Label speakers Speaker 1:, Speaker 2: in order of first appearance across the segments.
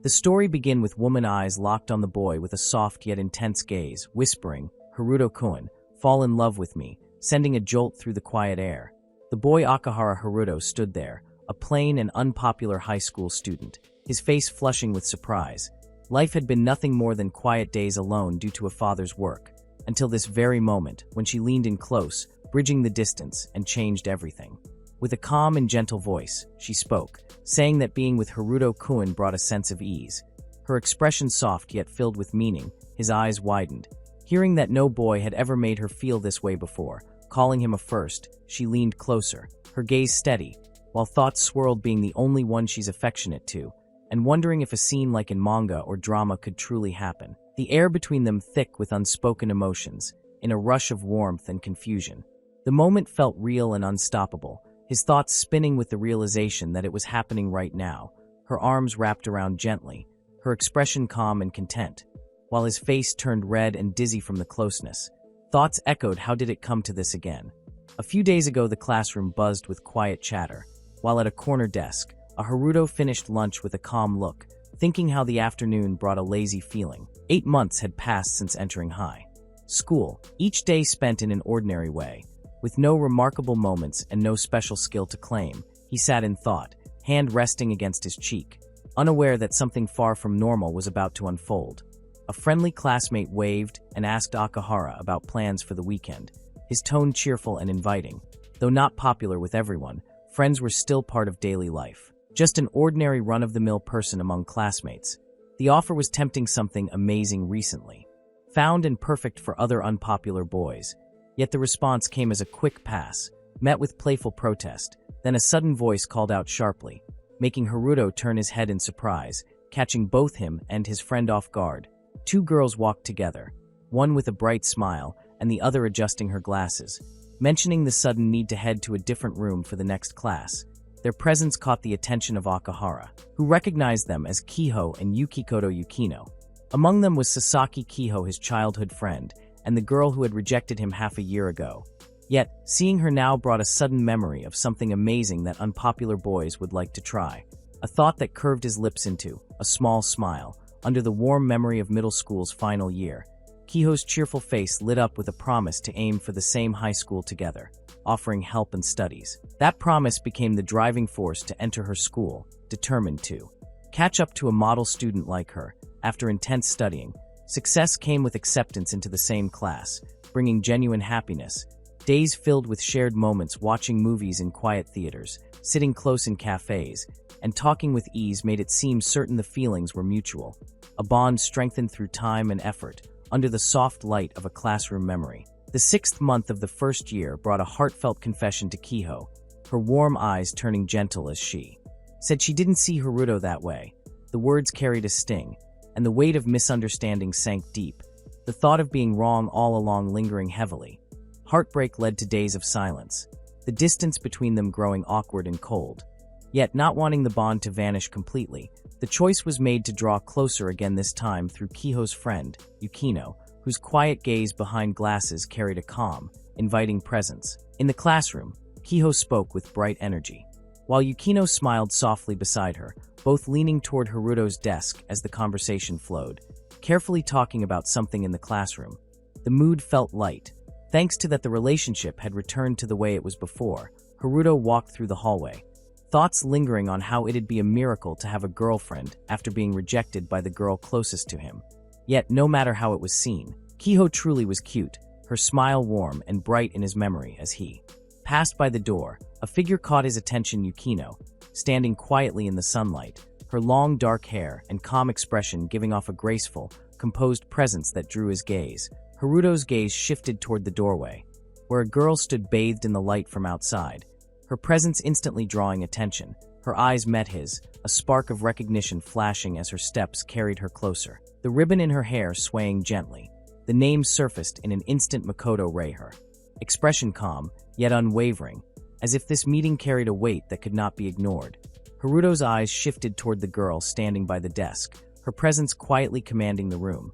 Speaker 1: The story begins with woman eyes locked on the boy with a soft yet intense gaze, whispering, "Haruto-kun, fall in love with me," sending a jolt through the quiet air. The boy Akahara Haruto stood there, a plain and unpopular high school student, his face flushing with surprise. Life had been nothing more than quiet days alone due to a father's work, until this very moment, when she leaned in close, bridging the distance, and changed everything. With a calm and gentle voice, she spoke, saying that being with Haruto-kun brought a sense of ease. Her expression soft yet filled with meaning, his eyes widened. Hearing that no boy had ever made her feel this way before, calling him a first, she leaned closer, her gaze steady, while thoughts swirled being the only one she's affectionate to, and wondering if a scene like in manga or drama could truly happen. The air between them thick with unspoken emotions, in a rush of warmth and confusion. The moment felt real and unstoppable, his thoughts spinning with the realization that it was happening right now, her arms wrapped around gently, her expression calm and content, while his face turned red and dizzy from the closeness. Thoughts echoed, how did it come to this again? A few days ago the classroom buzzed with quiet chatter, while at a corner desk, a Haruto finished lunch with a calm look, thinking how the afternoon brought a lazy feeling. 8 months had passed since entering high school, each day spent in an ordinary way. With no remarkable moments and no special skill to claim, he sat in thought, hand resting against his cheek, unaware that something far from normal was about to unfold. A friendly classmate waved and asked Akahara about plans for the weekend, his tone cheerful and inviting. Though not popular with everyone, friends were still part of daily life. Just an ordinary run-of-the-mill person among classmates. The offer was tempting something amazing recently, found and perfect for other unpopular boys. Yet the response came as a quick pass, met with playful protest, then a sudden voice called out sharply, making Haruto turn his head in surprise, catching both him and his friend off guard. 2 girls walked together, one with a bright smile and the other adjusting her glasses, mentioning the sudden need to head to a different room for the next class. Their presence caught the attention of Akahara, who recognized them as Kiho and Yukikoto Yukino. Among them was Sasaki Kiho, his childhood friend, and the girl who had rejected him half a year ago. Yet, seeing her now brought a sudden memory of something amazing that unpopular boys would like to try. A thought that curved his lips into a small smile, under the warm memory of middle school's final year. Kiho's cheerful face lit up with a promise to aim for the same high school together, offering help in studies. That promise became the driving force to enter her school, determined to catch up to a model student like her. After intense studying, success came with acceptance into the same class, bringing genuine happiness. Days filled with shared moments, watching movies in quiet theaters, sitting close in cafes, and talking with ease made it seem certain the feelings were mutual. A bond strengthened through time and effort, under the soft light of a classroom memory. The 6th month of the first year brought a heartfelt confession to Kiho, her warm eyes turning gentle as she said she didn't see Haruto that way. The words carried a sting, and the weight of misunderstanding sank deep, the thought of being wrong all along lingering heavily. Heartbreak led to days of silence, the distance between them growing awkward and cold. Yet, not wanting the bond to vanish completely, the choice was made to draw closer again, this time through Kiho's friend, Yukino, whose quiet gaze behind glasses carried a calm, inviting presence. In the classroom, Kiho spoke with bright energy, while Yukino smiled softly beside her, both leaning toward Haruto's desk as the conversation flowed, carefully talking about something in the classroom. The mood felt light. Thanks to that, the relationship had returned to the way it was before. Haruto walked through the hallway, thoughts lingering on how it'd be a miracle to have a girlfriend after being rejected by the girl closest to him. Yet, no matter how it was seen, Kiho truly was cute, her smile warm and bright in his memory. As he passed by the door, a figure caught his attention: Yukino, standing quietly in the sunlight, her long dark hair and calm expression giving off a graceful, composed presence that drew his gaze. Haruto's gaze shifted toward the doorway, where a girl stood bathed in the light from outside, her presence instantly drawing attention. Her eyes met his, a spark of recognition flashing as her steps carried her closer, the ribbon in her hair swaying gently. The name surfaced in an instant: Makoto Ray, her expression calm, yet unwavering, as if this meeting carried a weight that could not be ignored. Haruto's eyes shifted toward the girl standing by the desk, her presence quietly commanding the room.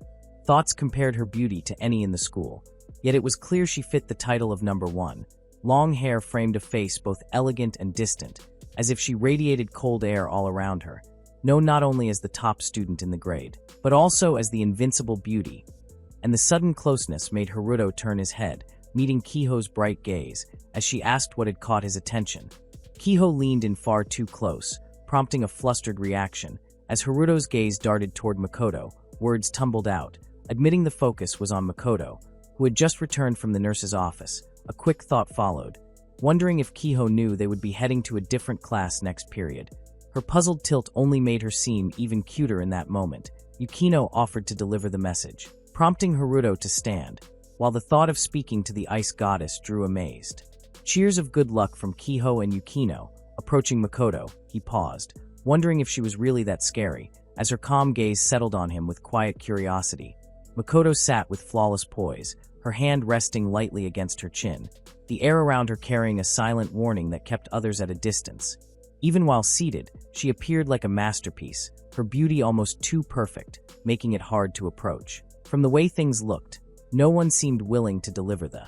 Speaker 1: Thoughts compared her beauty to any in the school, yet it was clear she fit the title of number one. Long hair framed a face both elegant and distant, as if she radiated cold air all around her. known not only as the top student in the grade, but also as the invincible beauty. And the sudden closeness made Haruto turn his head, meeting Kiho's bright gaze, as she asked what had caught his attention. Kiho leaned in far too close, prompting a flustered reaction. As Haruto's gaze darted toward Makoto, words tumbled out, admitting the focus was on Makoto, who had just returned from the nurse's office. A quick thought followed, wondering if Kiho knew they would be heading to a different class next period. Her puzzled tilt only made her seem even cuter in that moment. Yukino offered to deliver the message, prompting Haruto to stand, while the thought of speaking to the ice goddess drew amazed. Cheers of good luck from Kiho and Yukino. Approaching Makoto, he paused, wondering if she was really that scary, as her calm gaze settled on him with quiet curiosity. Makoto sat with flawless poise, her hand resting lightly against her chin, the air around her carrying a silent warning that kept others at a distance. Even while seated, she appeared like a masterpiece, her beauty almost too perfect, making it hard to approach. From the way things looked, no one seemed willing to deliver the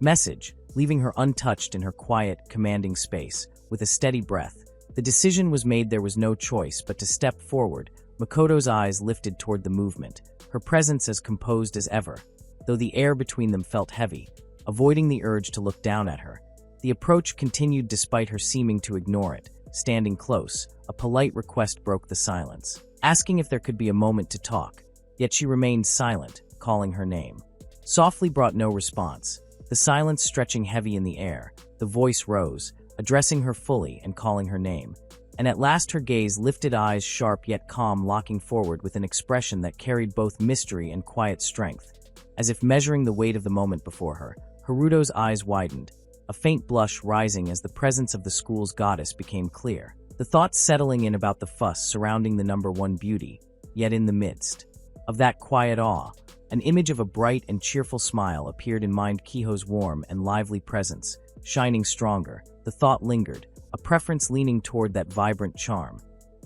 Speaker 1: message, leaving her untouched in her quiet, commanding space. With a steady breath, the decision was made. There was no choice but to step forward. Makoto's eyes lifted toward the movement, her presence as composed as ever, though the air between them felt heavy, avoiding the urge to look down at her. The approach continued despite her seeming to ignore it. Standing close, a polite request broke the silence, asking if there could be a moment to talk, yet she remained silent, calling her name. Softly brought no response, the silence stretching heavy in the air. The voice rose, addressing her fully and calling her name. And at last her gaze lifted, eyes sharp yet calm, looking forward with an expression that carried both mystery and quiet strength. As if measuring the weight of the moment before her, Haruto's eyes widened, a faint blush rising as the presence of the school's goddess became clear. The thoughts settling in about the fuss surrounding the number one beauty, yet in the midst of that quiet awe, an image of a bright and cheerful smile appeared in mind. Kiho's warm and lively presence, shining stronger. The thought lingered, a preference leaning toward that vibrant charm.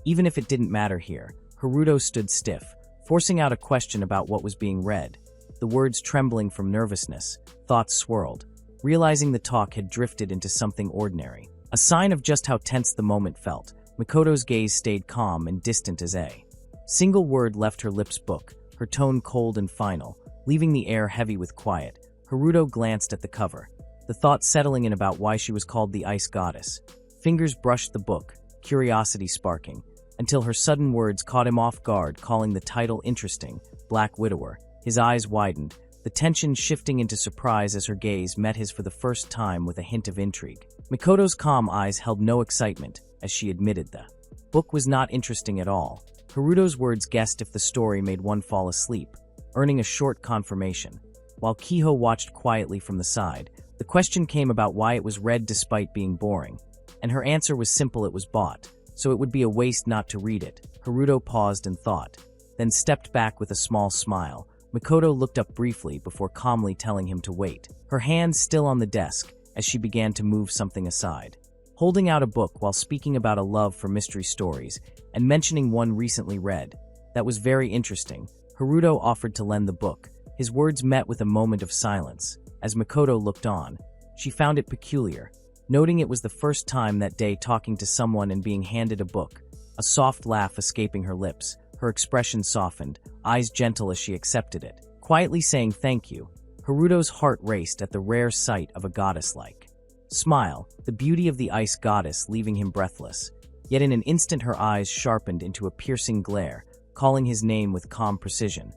Speaker 1: Even if it didn't matter here, Haruto stood stiff, forcing out a question about what was being read. The words trembling from nervousness, thoughts swirled, realizing the talk had drifted into something ordinary. A sign of just how tense the moment felt, Makoto's gaze stayed calm and distant as a single word left her lips. Book, her tone cold and final, leaving the air heavy with quiet. Haruto glanced at the cover, the thought settling in about why she was called the Ice Goddess. Fingers brushed the book, curiosity sparking, until her sudden words caught him off guard, calling the title interesting, Black Widower. His eyes widened, the tension shifting into surprise as her gaze met his for the first time with a hint of intrigue. Makoto's calm eyes held no excitement as she admitted the book was not interesting at all. Haruto's words guessed if the story made one fall asleep, earning a short confirmation. While Kiho watched quietly from the side, the question came about why it was read despite being boring, and her answer was simple: it was bought, so it would be a waste not to read it. Haruto paused and thought, then stepped back with a small smile. Makoto looked up briefly before calmly telling him to wait, her hands still on the desk as she began to move something aside. Holding out a book while speaking about a love for mystery stories and mentioning one recently read. That was very interesting. Haruto offered to lend the book. His words met with a moment of silence. As Makoto looked on, she found it peculiar, noting it was the first time that day talking to someone and being handed a book, a soft laugh escaping her lips. Her expression softened, eyes gentle as she accepted it, quietly saying thank you. Haruto's heart raced at the rare sight of a goddess-like smile, the beauty of the ice goddess leaving him breathless. Yet in an instant her eyes sharpened into a piercing glare, calling his name with calm precision,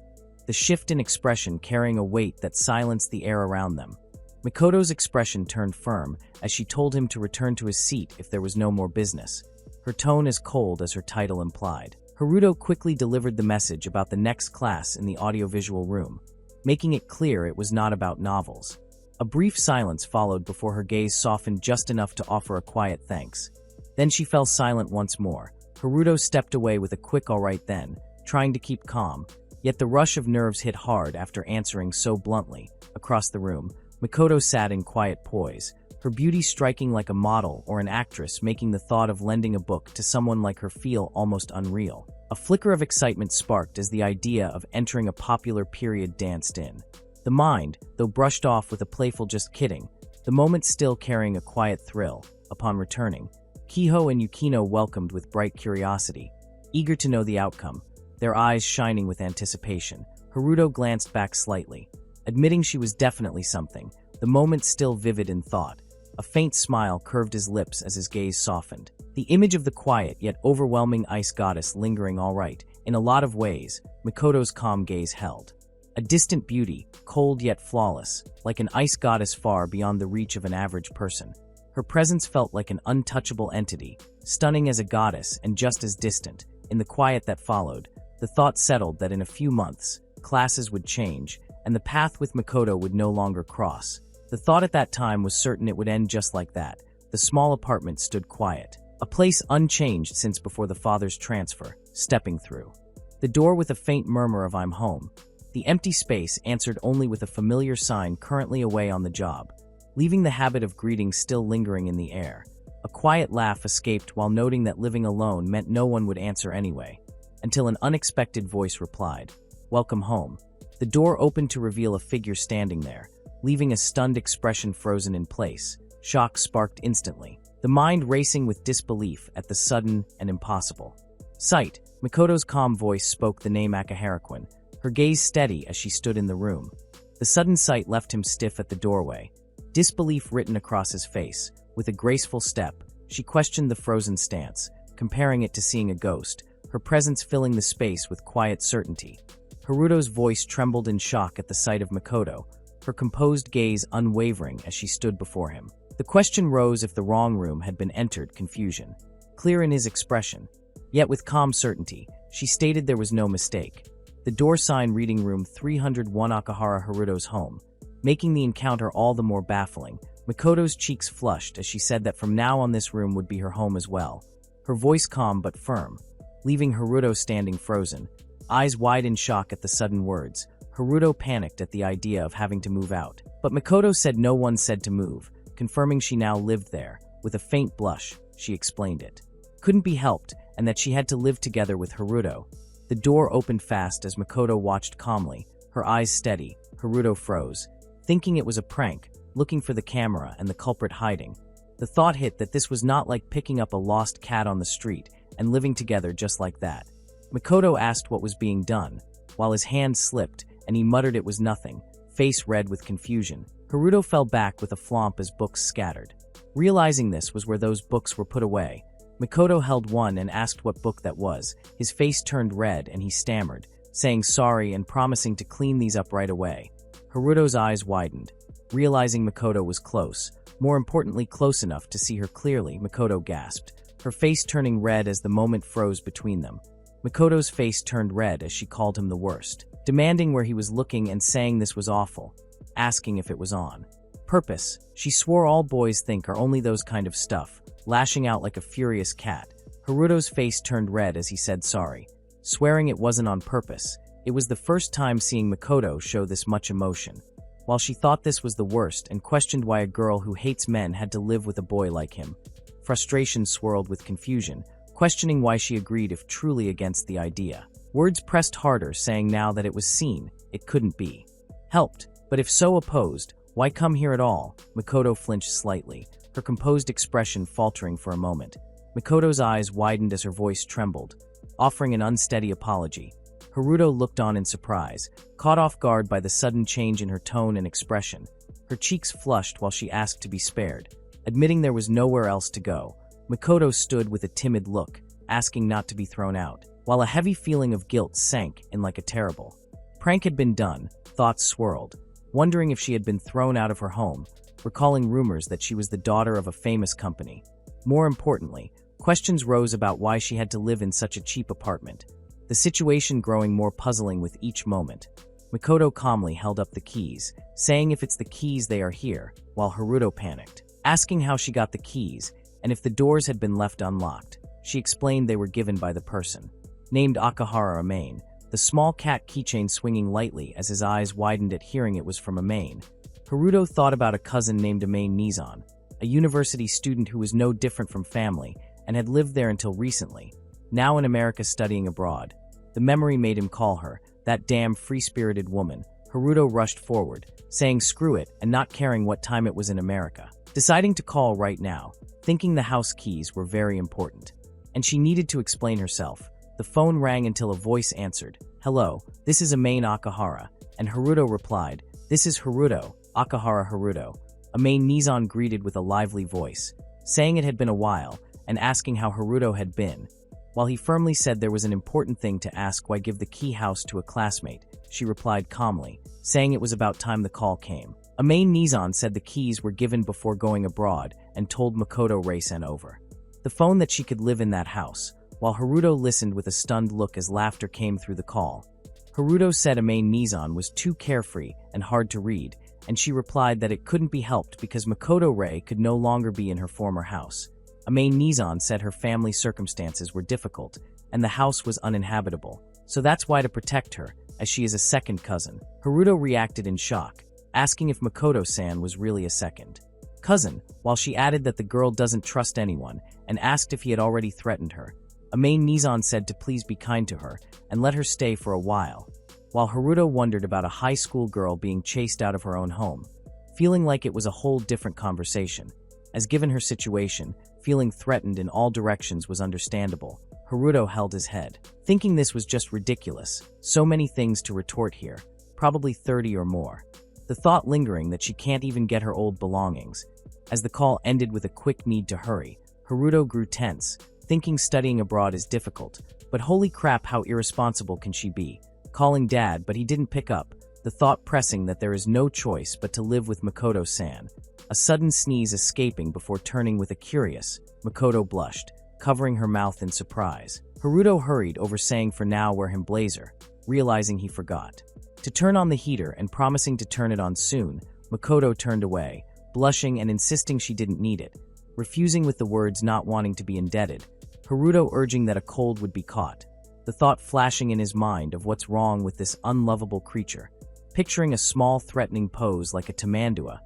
Speaker 1: the shift in expression carrying a weight that silenced the air around them. Makoto's expression turned firm as she told him to return to his seat if there was no more business, her tone as cold as her title implied. Haruto quickly delivered the message about the next class in the audiovisual room, making it clear it was not about novels. A brief silence followed before her gaze softened just enough to offer a quiet thanks. Then she fell silent once more. Haruto stepped away with a quick alright then, trying to keep calm, yet the rush of nerves hit hard after answering so bluntly. Across the room, Makoto sat in quiet poise, her beauty striking like a model or an actress, making the thought of lending a book to someone like her feel almost unreal. A flicker of excitement sparked as the idea of entering a popular period danced in. The mind, though brushed off with a playful just kidding, the moment still carrying a quiet thrill. Upon returning, Kiho and Yukino welcomed with bright curiosity. eager to know the outcome, their eyes shining with anticipation. Haruto glanced back slightly, admitting she was definitely something, the moment still vivid in thought. A faint smile curved his lips as his gaze softened. The image of the quiet yet overwhelming ice goddess lingering all right, in a lot of ways, Mikoto's calm gaze held. A distant beauty, cold yet flawless, like an ice goddess far beyond the reach of an average person. Her presence felt like an untouchable entity, stunning as a goddess and just as distant. In the quiet that followed, the thought settled that in a few months, classes would change, and the path with Mikoto would no longer cross. The thought at that time was certain it would end just like that. The small apartment stood quiet, a place unchanged since before the father's transfer, stepping through. The door with a faint murmur of "I'm home." The empty space answered only with a familiar sign "currently away on the job," leaving the habit of greeting still lingering in the air. A quiet laugh escaped while noting that living alone meant no one would answer anyway, until an unexpected voice replied, "Welcome home." The door opened to reveal a figure standing there, leaving a stunned expression frozen in place. Shock sparked instantly, the mind racing with disbelief at the sudden and impossible sight. Mikoto's calm voice spoke the name Akaharaquin, her gaze steady as she stood in the room. The sudden sight left him stiff at the doorway, disbelief written across his face. With a graceful step, she questioned the frozen stance, comparing it to seeing a ghost, her presence filling the space with quiet certainty. Haruto's voice trembled in shock at the sight of Mikoto, her composed gaze unwavering as she stood before him. The question rose if the wrong room had been entered, confusion clear in his expression. Yet with calm certainty, she stated there was no mistake. The door sign reading room 301 Akahara Haruto's home, making the encounter all the more baffling. Mikoto's cheeks flushed as she said that from now on this room would be her home as well, her voice calm but firm, leaving Haruto standing frozen, eyes wide in shock at the sudden words. Haruto panicked at the idea of having to move out, but Mikoto said no one said to move, confirming she now lived there. With a faint blush, she explained it couldn't be helped and that she had to live together with Haruto. The door opened fast as Mikoto watched calmly, her eyes steady. Haruto froze, thinking it was a prank, looking for the camera and the culprit hiding. The thought hit that this was not like picking up a lost cat on the street and living together just like that. Mikoto asked what was being done, while his hand slipped and he muttered it was nothing, face red with confusion. Haruto fell back with a flomp as books scattered. Realizing this was where those books were put away, Mikoto held one and asked what book that was. His face turned red and he stammered, saying sorry and promising to clean these up right away. Haruto's eyes widened, realizing Mikoto was close, more importantly close enough to see her clearly. Mikoto gasped, her face turning red as the moment froze between them. Mikoto's face turned red as she called him the worst, demanding where he was looking and saying this was awful, asking if it was on purpose. She swore all boys think are only those kind of stuff, lashing out like a furious cat. Haruto's face turned red as he said sorry, swearing it wasn't on purpose. It was the first time seeing Mikoto show this much emotion. While she thought this was the worst and questioned why a girl who hates men had to live with a boy like him, frustration swirled with confusion, questioning why she agreed if truly against the idea. Words pressed harder, saying now that it was seen, it couldn't be helped. But if so opposed, why come here at all? Mikoto flinched slightly, her composed expression faltering for a moment. Mikoto's eyes widened as her voice trembled, offering an unsteady apology. Haruto looked on in surprise, caught off guard by the sudden change in her tone and expression. Her cheeks flushed while she asked to be spared, admitting there was nowhere else to go. Mikoto stood with a timid look, asking not to be thrown out, while a heavy feeling of guilt sank in like a terrible prank had been done. Thoughts swirled, wondering if she had been thrown out of her home, recalling rumors that she was the daughter of a famous company. More importantly, questions rose about why she had to live in such a cheap apartment, the situation growing more puzzling with each moment. Mikoto calmly held up the keys, saying if it's the keys they are here, while Haruto panicked, asking how she got the keys and if the doors had been left unlocked. She explained they were given by the person named Akahara Amain, the small cat keychain swinging lightly as his eyes widened at hearing it was from Amain. Haruto thought about a cousin named Amain Nizan, a university student who was no different from family and had lived there until recently, now in America studying abroad. The memory made him call her, that damn free-spirited woman. Haruto rushed forward, saying screw it and not caring what time it was in America, deciding to call right now, thinking the house keys were very important. And she needed to explain herself. The phone rang until a voice answered. "Hello, this is Amain Akahara," and Haruto replied, "This is Haruto, Akahara Haruto." Amain Nizan greeted with a lively voice, saying it had been a while, and asking how Haruto had been. While he firmly said there was an important thing to ask, why give the key house to a classmate, she replied calmly, saying it was about time the call came. Amain Nizan said the keys were given before going abroad and told Makoto Rei-sen over the phone that she could live in that house, while Haruto listened with a stunned look as laughter came through the call. Haruto said Amain Nizan was too carefree and hard to read, and she replied that it couldn't be helped because Makoto Rei could no longer be in her former house. Amain Nizan said her family circumstances were difficult, and the house was uninhabitable, so that's why to protect her, as she is a second cousin. Haruto reacted in shock, asking if Makoto-san was really a second cousin, while she added that the girl doesn't trust anyone, and asked if he had already threatened her. Amain Nizan said to please be kind to her, and let her stay for a while, while Haruto wondered about a high school girl being chased out of her own home, feeling like it was a whole different conversation, as given her situation, feeling threatened in all directions was understandable. Haruto held his head, thinking this was just ridiculous, so many things to retort here, probably 30 or more. The thought lingering that she can't even get her old belongings. As the call ended with a quick need to hurry, Haruto grew tense, thinking studying abroad is difficult, but holy crap, how irresponsible can she be? Calling dad, but he didn't pick up, the thought pressing that there is no choice but to live with Makoto-san. A sudden sneeze escaping before turning with a curious, Makoto blushed, covering her mouth in surprise. Haruto hurried over saying for now wear him blazer, realizing he forgot to turn on the heater and promising to turn it on soon. Makoto turned away, blushing and insisting she didn't need it, refusing with the words not wanting to be indebted. Haruto urging that a cold would be caught, the thought flashing in his mind of what's wrong with this unlovable creature. Picturing a small threatening pose like a tamandua,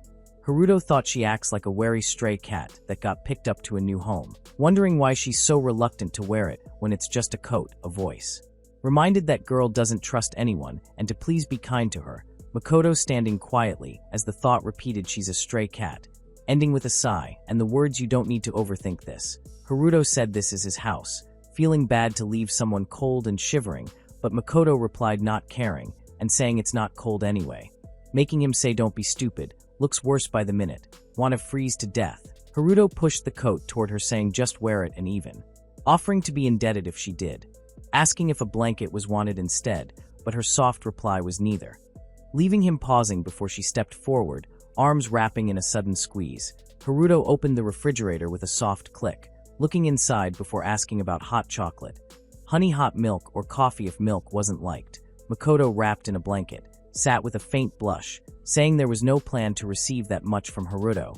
Speaker 1: Haruto thought she acts like a wary stray cat that got picked up to a new home, wondering why she's so reluctant to wear it when it's just a coat. A voice reminded that girl doesn't trust anyone and to please be kind to her. Makoto standing quietly as the thought repeated she's a stray cat, ending with a sigh and the words you don't need to overthink this. Haruto said this is his house, feeling bad to leave someone cold and shivering, but Makoto replied not caring and saying it's not cold anyway, making him say don't be stupid, looks worse by the minute, want to freeze to death. Haruto pushed the coat toward her saying just wear it and even offering to be indebted if she did, asking if a blanket was wanted instead, but her soft reply was neither, leaving him pausing before she stepped forward, arms wrapping in a sudden squeeze. Haruto opened the refrigerator with a soft click, looking inside before asking about hot chocolate, honey hot milk or coffee if milk wasn't liked. Makoto, wrapped in a blanket, sat with a faint blush, saying there was no plan to receive that much from Haruto.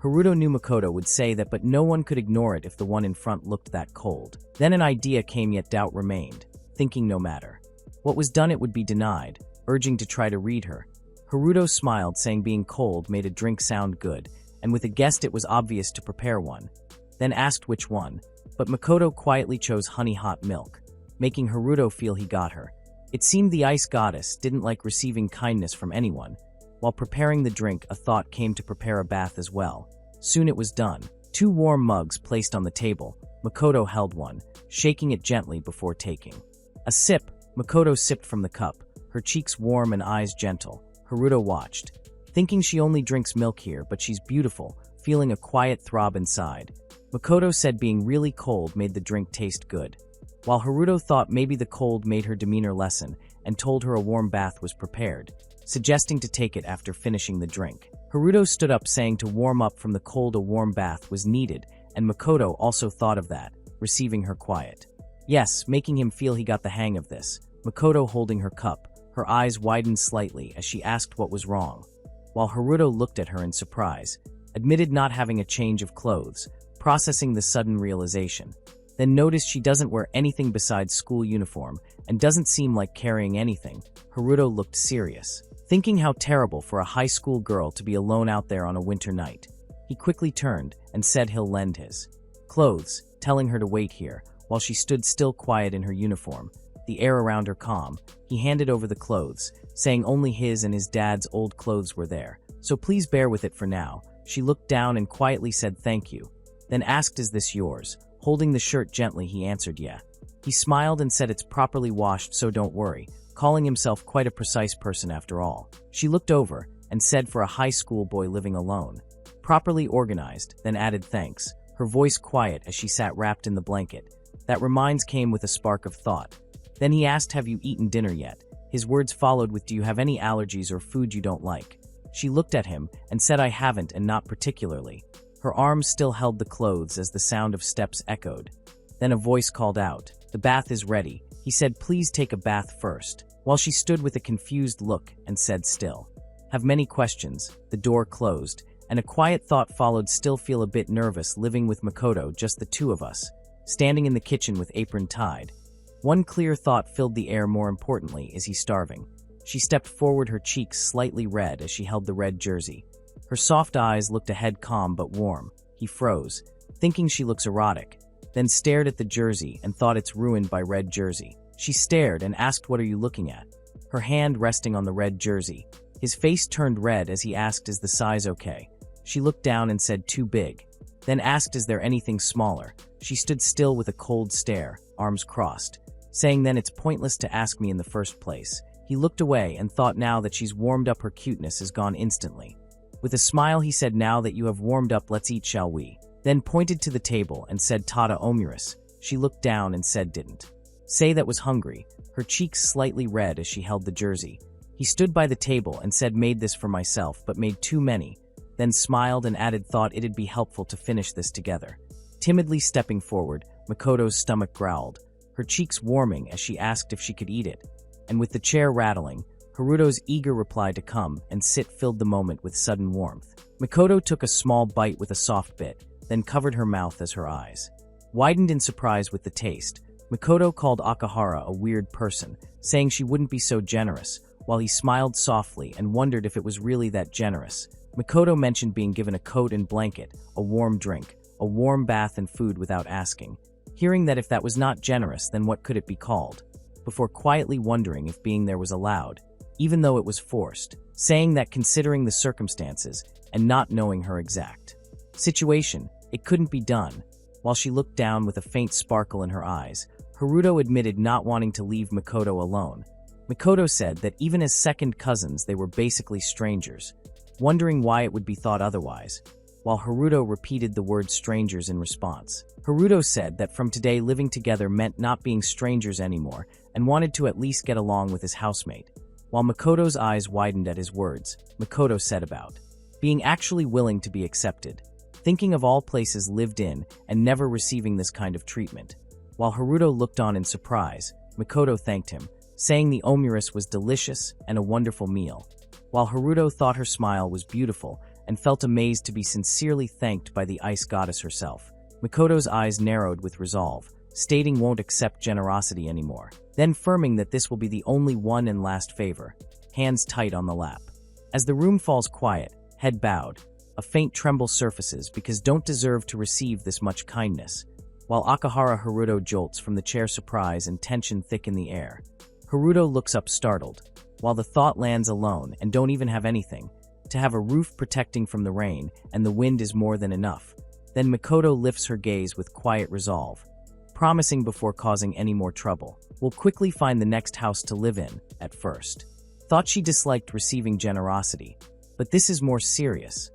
Speaker 1: Haruto knew Makoto would say that, but no one could ignore it if the one in front looked that cold. Then an idea came yet doubt remained, thinking no matter what was done it would be denied, urging to try to read her. Haruto smiled, saying being cold made a drink sound good, and with a guessed it was obvious to prepare one, then asked which one, but Makoto quietly chose honey hot milk, making Haruto feel he got her. It seemed the ice goddess didn't like receiving kindness from anyone. While preparing the drink, a thought came to prepare a bath as well. Soon it was done. 2 warm mugs placed on the table. Makoto held one, shaking it gently before taking a sip. Makoto sipped from the cup, her cheeks warm and eyes gentle. Haruto watched, thinking she only drinks milk here, but she's beautiful, feeling a quiet throb inside. Makoto said being really cold made the drink taste good, while Haruto thought maybe the cold made her demeanor lessen and told her a warm bath was prepared, suggesting to take it after finishing the drink. Haruto stood up, saying to warm up from the cold a warm bath was needed, and Makoto also thought of that, receiving her quiet yes, making him feel he got the hang of this. Makoto holding her cup, her eyes widened slightly as she asked what was wrong, while Haruto looked at her in surprise, admitted not having a change of clothes, processing the sudden realization, then noticed she doesn't wear anything besides school uniform and doesn't seem like carrying anything. Haruto looked serious, thinking how terrible for a high school girl to be alone out there on a winter night. He quickly turned and said he'll lend his clothes, telling her to wait here, while she stood still quiet in her uniform, the air around her calm. He handed over the clothes, saying only his and his dad's old clothes were there, so please bear with it for now. She looked down and quietly said thank you, then asked is this yours? Holding the shirt gently he answered yeah. He smiled and said it's properly washed, so don't worry, calling himself quite a precise person after all. She looked over and said for a high school boy living alone. Properly organized, then added thanks, her voice quiet as she sat wrapped in the blanket. That reminds came with a spark of thought. Then he asked, have you eaten dinner yet? His words followed with, do you have any allergies or food you don't like? She looked at him and said, I haven't, and not particularly. Her arms still held the clothes as the sound of steps echoed. Then a voice called out, the bath is ready. He said, please take a bath first. While she stood with a confused look and said still. Have many questions. The door closed, and a quiet thought followed. Still feel a bit nervous living with Makoto, just the two of us, standing in the kitchen with apron tied. One clear thought filled the air. More importantly, is he starving? She stepped forward, her cheeks slightly red as she held the red jersey. Her soft eyes looked ahead, calm but warm. He froze, thinking she looks erotic, then stared at the jersey and thought it's ruined by red jersey. She stared and asked, what are you looking at? Her hand resting on the red jersey. His face turned red as he asked, is the size okay? She looked down and said, too big. Then asked, is there anything smaller? She stood still with a cold stare, arms crossed, saying, then it's pointless to ask me in the first place. He looked away and thought, now that she's warmed up, her cuteness is gone instantly. With a smile he said, now that you have warmed up, let's eat, shall we? Then pointed to the table and said, Tada Omuris. She looked down and said, didn't say that was hungry, her cheeks slightly red as she held the jersey. He stood by the table and said, made this for myself, but made too many, then smiled and added, thought it'd be helpful to finish this together. Timidly stepping forward, Makoto's stomach growled, her cheeks warming as she asked if she could eat it. And with the chair rattling, Haruto's eager reply to come and sit filled the moment with sudden warmth. Makoto took a small bite with a soft bit, then covered her mouth as her eyes widened in surprise with the taste. Makoto called Akahara a weird person, saying she wouldn't be so generous, while he smiled softly and wondered if it was really that generous. Makoto mentioned being given a coat and blanket, a warm drink, a warm bath and food without asking, hearing that if that was not generous, then what could it be called? Before quietly wondering if being there was allowed, even though it was forced, saying that considering the circumstances and not knowing her exact situation, it couldn't be done. While she looked down with a faint sparkle in her eyes, Haruto admitted not wanting to leave Makoto alone. Makoto said that even as second cousins they were basically strangers, wondering why it would be thought otherwise, while Haruto repeated the word strangers in response. Haruto said that from today living together meant not being strangers anymore and wanted to at least get along with his housemate. While Makoto's eyes widened at his words, Makoto said about being actually willing to be accepted, thinking of all places lived in and never receiving this kind of treatment. While Haruto looked on in surprise, Makoto thanked him, saying the omuris was delicious and a wonderful meal. While Haruto thought her smile was beautiful and felt amazed to be sincerely thanked by the ice goddess herself, Makoto's eyes narrowed with resolve, stating won't accept generosity anymore, then firming that this will be the only one and last favor, hands tight on the lap. As the room falls quiet, head bowed, a faint tremble surfaces because don't deserve to receive this much kindness. While Akahara Haruto jolts from the chair, surprise and tension thick in the air. Haruto looks up startled, while the thought lands alone and don't even have anything. To have a roof protecting from the rain and the wind is more than enough. Then Makoto lifts her gaze with quiet resolve, promising before causing any more trouble. We'll quickly find the next house to live in, at first. Thought she disliked receiving generosity, but this is more serious.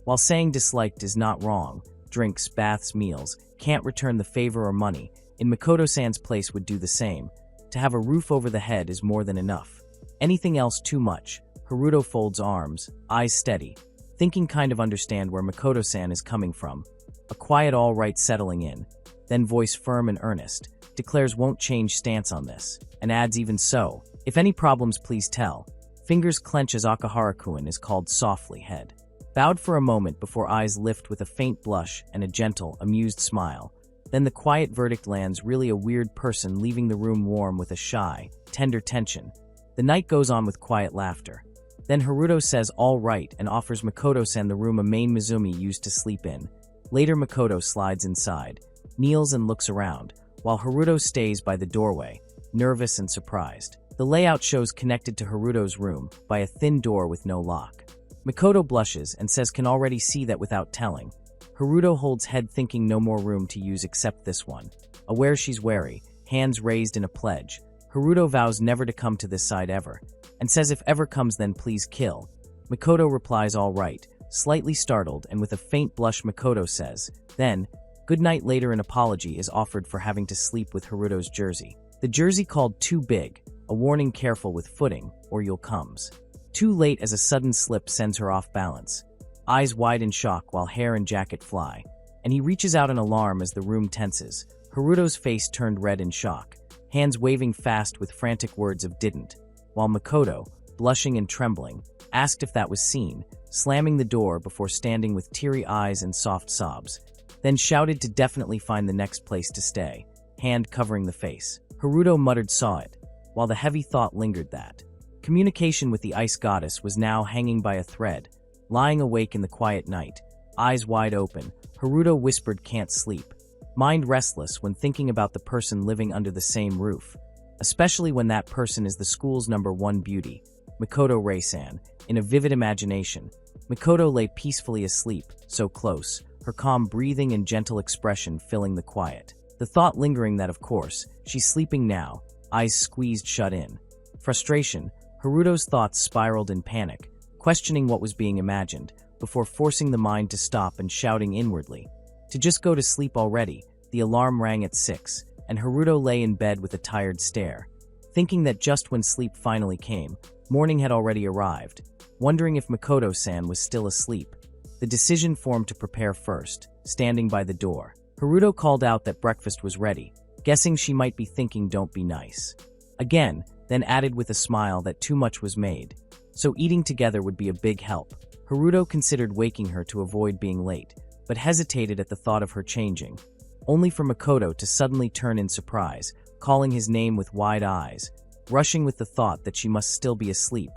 Speaker 1: While saying disliked is not wrong, drinks, baths, meals, can't return the favor or money, in Makoto-san's place would do the same. To have a roof over the head is more than enough. Anything else too much. Haruto folds arms, eyes steady, thinking kind of understand where Makoto-san is coming from. A quiet all right settling in, then voice firm and earnest, declares won't change stance on this, and adds even so, if any problems please tell. Fingers clench as Akahara-kun is called softly, head bowed for a moment before eyes lift with a faint blush and a gentle, amused smile. Then the quiet verdict lands, really a weird person, leaving the room warm with a shy, tender tension. The night goes on with quiet laughter. Then Haruto says all right and offers Makoto-san the room a main Mizumi used to sleep in. Later Makoto slides inside, kneels and looks around, while Haruto stays by the doorway, nervous and surprised. The layout shows connected to Haruto's room by a thin door with no lock. Makoto blushes and says can already see that without telling. Haruto holds head thinking no more room to use except this one. Aware she's wary, hands raised in a pledge. Haruto vows never to come to this side ever, and says if ever comes then please kill. Makoto replies all right, slightly startled, and with a faint blush Makoto says, then, good night. Later an apology is offered for having to sleep with Haruto's jersey. The jersey called too big, a warning careful with footing, or you'll comes. Too late as a sudden slip sends her off balance. Eyes wide in shock while hair and jacket fly, and he reaches out in alarm as the room tenses. Haruto's face turned red in shock, hands waving fast with frantic words of didn't, while Makoto, blushing and trembling, asked if that was seen, slamming the door before standing with teary eyes and soft sobs, then shouted to definitely find the next place to stay, hand covering the face. Haruto muttered saw it, while the heavy thought lingered that communication with the ice goddess was now hanging by a thread. Lying awake in the quiet night, eyes wide open, Haruto whispered can't sleep, mind restless when thinking about the person living under the same roof, especially when that person is the school's #1 beauty, Makoto Rei-san. In a vivid imagination, Makoto lay peacefully asleep, so close, her calm breathing and gentle expression filling the quiet. The thought lingering that of course, she's sleeping now, eyes squeezed shut in. Frustration, Haruto's thoughts spiraled in panic, questioning what was being imagined, before forcing the mind to stop and shouting inwardly, to just go to sleep already. The alarm rang at 6, and Haruto lay in bed with a tired stare, thinking that just when sleep finally came, morning had already arrived, wondering if Makoto-san was still asleep. The decision formed to prepare first, standing by the door. Haruto called out that breakfast was ready, guessing she might be thinking don't be nice. Again, then added with a smile that too much was made, so eating together would be a big help. Haruto considered waking her to avoid being late, but hesitated at the thought of her changing, only for Makoto to suddenly turn in surprise, calling his name with wide eyes, rushing with the thought that she must still be asleep.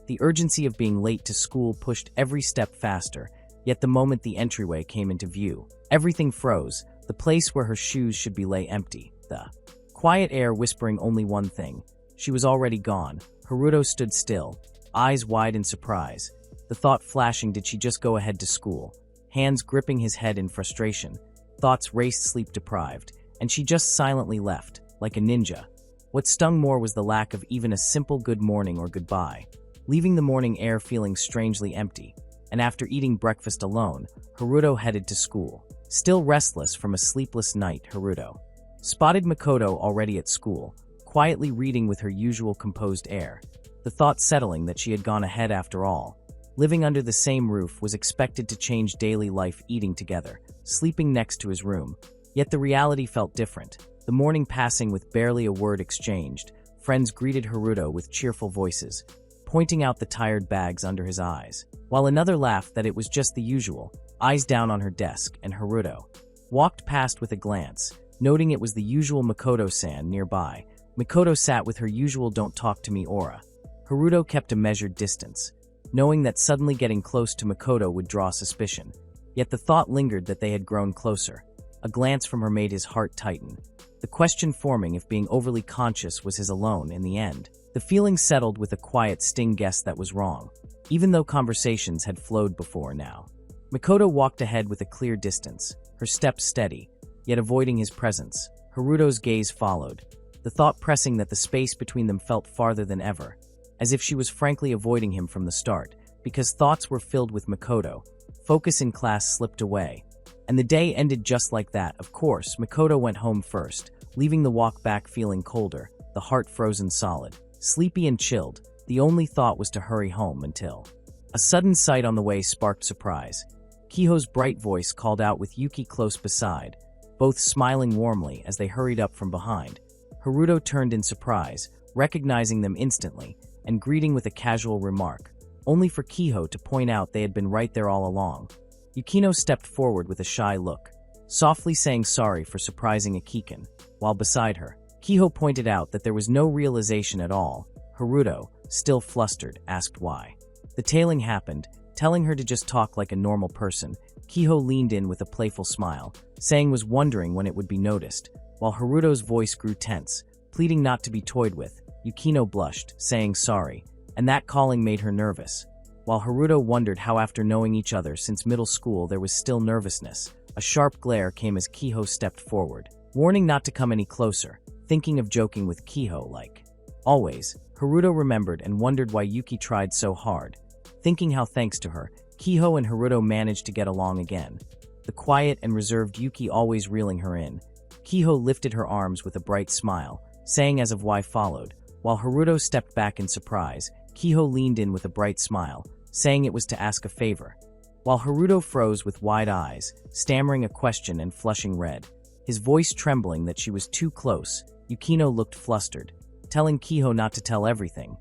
Speaker 1: The urgency of being late to school pushed every step faster, yet the moment the entryway came into view, everything froze. The place where her shoes should be lay empty, the quiet air whispering only one thing. She was already gone. Haruto stood still, eyes wide in surprise, the thought flashing did she just go ahead to school? Hands gripping his head in frustration, thoughts raced sleep deprived, and she just silently left, like a ninja. What stung more was the lack of even a simple good morning or goodbye, leaving the morning air feeling strangely empty. And after eating breakfast alone, Haruto headed to school. Still restless from a sleepless night, Haruto spotted Makoto already at school, quietly reading with her usual composed air, the thought settling that she had gone ahead after all. Living under the same roof was expected to change daily life, eating together, sleeping next to his room. Yet the reality felt different. The morning passing with barely a word exchanged, friends greeted Haruto with cheerful voices, pointing out the tired bags under his eyes, while another laughed that it was just the usual, eyes down on her desk, and Haruto walked past with a glance, noting it was the usual Makoto-san nearby. Makoto sat with her usual don't talk to me aura. Haruto kept a measured distance, knowing that suddenly getting close to Makoto would draw suspicion. Yet the thought lingered that they had grown closer. A glance from her made his heart tighten, the question forming if being overly conscious was his alone in the end. The feeling settled with a quiet sting guess that was wrong, even though conversations had flowed before now. Makoto walked ahead with a clear distance, her steps steady, yet avoiding his presence. Haruto's gaze followed, the thought pressing that the space between them felt farther than ever, as if she was frankly avoiding him from the start, because thoughts were filled with Makoto. Focus in class slipped away, and the day ended just like that. Of course, Makoto went home first, leaving the walk back feeling colder, the heart frozen solid, sleepy and chilled. The only thought was to hurry home until a sudden sight on the way sparked surprise. Kiho's bright voice called out with Yuki close beside, both smiling warmly as they hurried up from behind. Haruto turned in surprise, recognizing them instantly, and greeting with a casual remark, only for Kiho to point out they had been right there all along. Yukino stepped forward with a shy look, softly saying sorry for surprising Akiken, while beside her, Kiho pointed out that there was no realization at all. Haruto, still flustered, asked why. The tailing happened, telling her to just talk like a normal person. Kiho leaned in with a playful smile, saying was wondering when it would be noticed, while Haruto's voice grew tense, pleading not to be toyed with. Yukino blushed, saying sorry, and that calling made her nervous. While Haruto wondered how after knowing each other since middle school there was still nervousness, a sharp glare came as Kiho stepped forward, warning not to come any closer. thinking of joking with Kiho like. Always, Haruto remembered and wondered why Yuki tried so hard, thinking how thanks to her, Kiho and Haruto managed to get along again. The quiet and reserved Yuki always reeling her in. Kiho lifted her arms with a bright smile, saying as of why followed. While Haruto stepped back in surprise, Kiho leaned in with a bright smile, saying it was to ask a favor. While Haruto froze with wide eyes, stammering a question and flushing red, his voice trembling that she was too close, Yukino looked flustered, telling Kiho not to tell everything.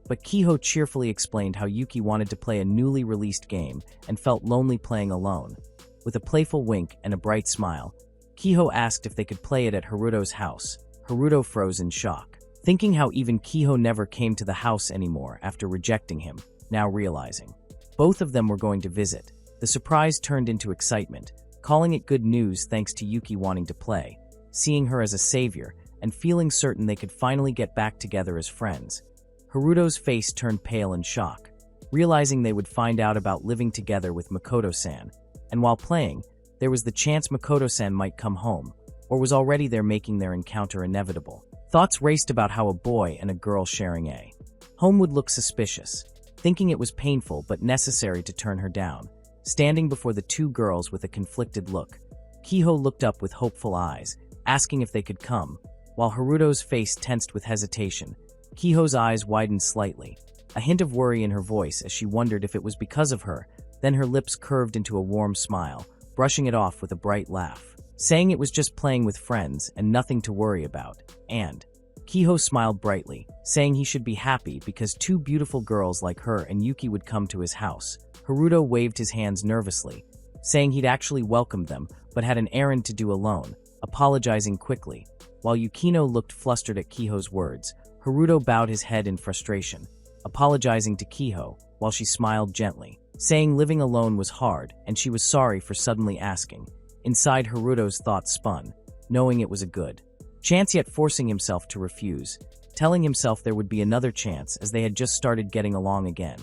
Speaker 1: But Kiho cheerfully explained how Yuki wanted to play a newly released game and felt lonely playing alone. With a playful wink and a bright smile, Kiho asked if they could play it at Haruto's house. Haruto froze in shock, thinking how even Kiho never came to the house anymore after rejecting him, now realizing both of them were going to visit. The surprise turned into excitement, calling it good news thanks to Yuki wanting to play, seeing her as a savior, and feeling certain they could finally get back together as friends. Haruto's face turned pale in shock, realizing they would find out about living together with Makoto-san, and while playing, there was the chance Makoto-san might come home, or was already there making their encounter inevitable. Thoughts raced about how a boy and a girl sharing a home would look suspicious, thinking it was painful but necessary to turn her down. Standing before the two girls with a conflicted look, Kiho looked up with hopeful eyes, asking if they could come. While Haruto's face tensed with hesitation, Kiho's eyes widened slightly, a hint of worry in her voice as she wondered if it was because of her. Then her lips curved into a warm smile, brushing it off with a bright laugh, saying it was just playing with friends and nothing to worry about. And Kiho smiled brightly, saying he should be happy because two beautiful girls like her and Yuki would come to his house. Haruto waved his hands nervously, saying he'd actually welcomed them but had an errand to do alone, apologizing quickly. While Yukino looked flustered at Kiho's words, Haruto bowed his head in frustration, apologizing to Kiho while she smiled gently, saying living alone was hard and she was sorry for suddenly asking. Inside, Haruto's thoughts spun, knowing it was a good chance yet forcing himself to refuse, telling himself there would be another chance as they had just started getting along again.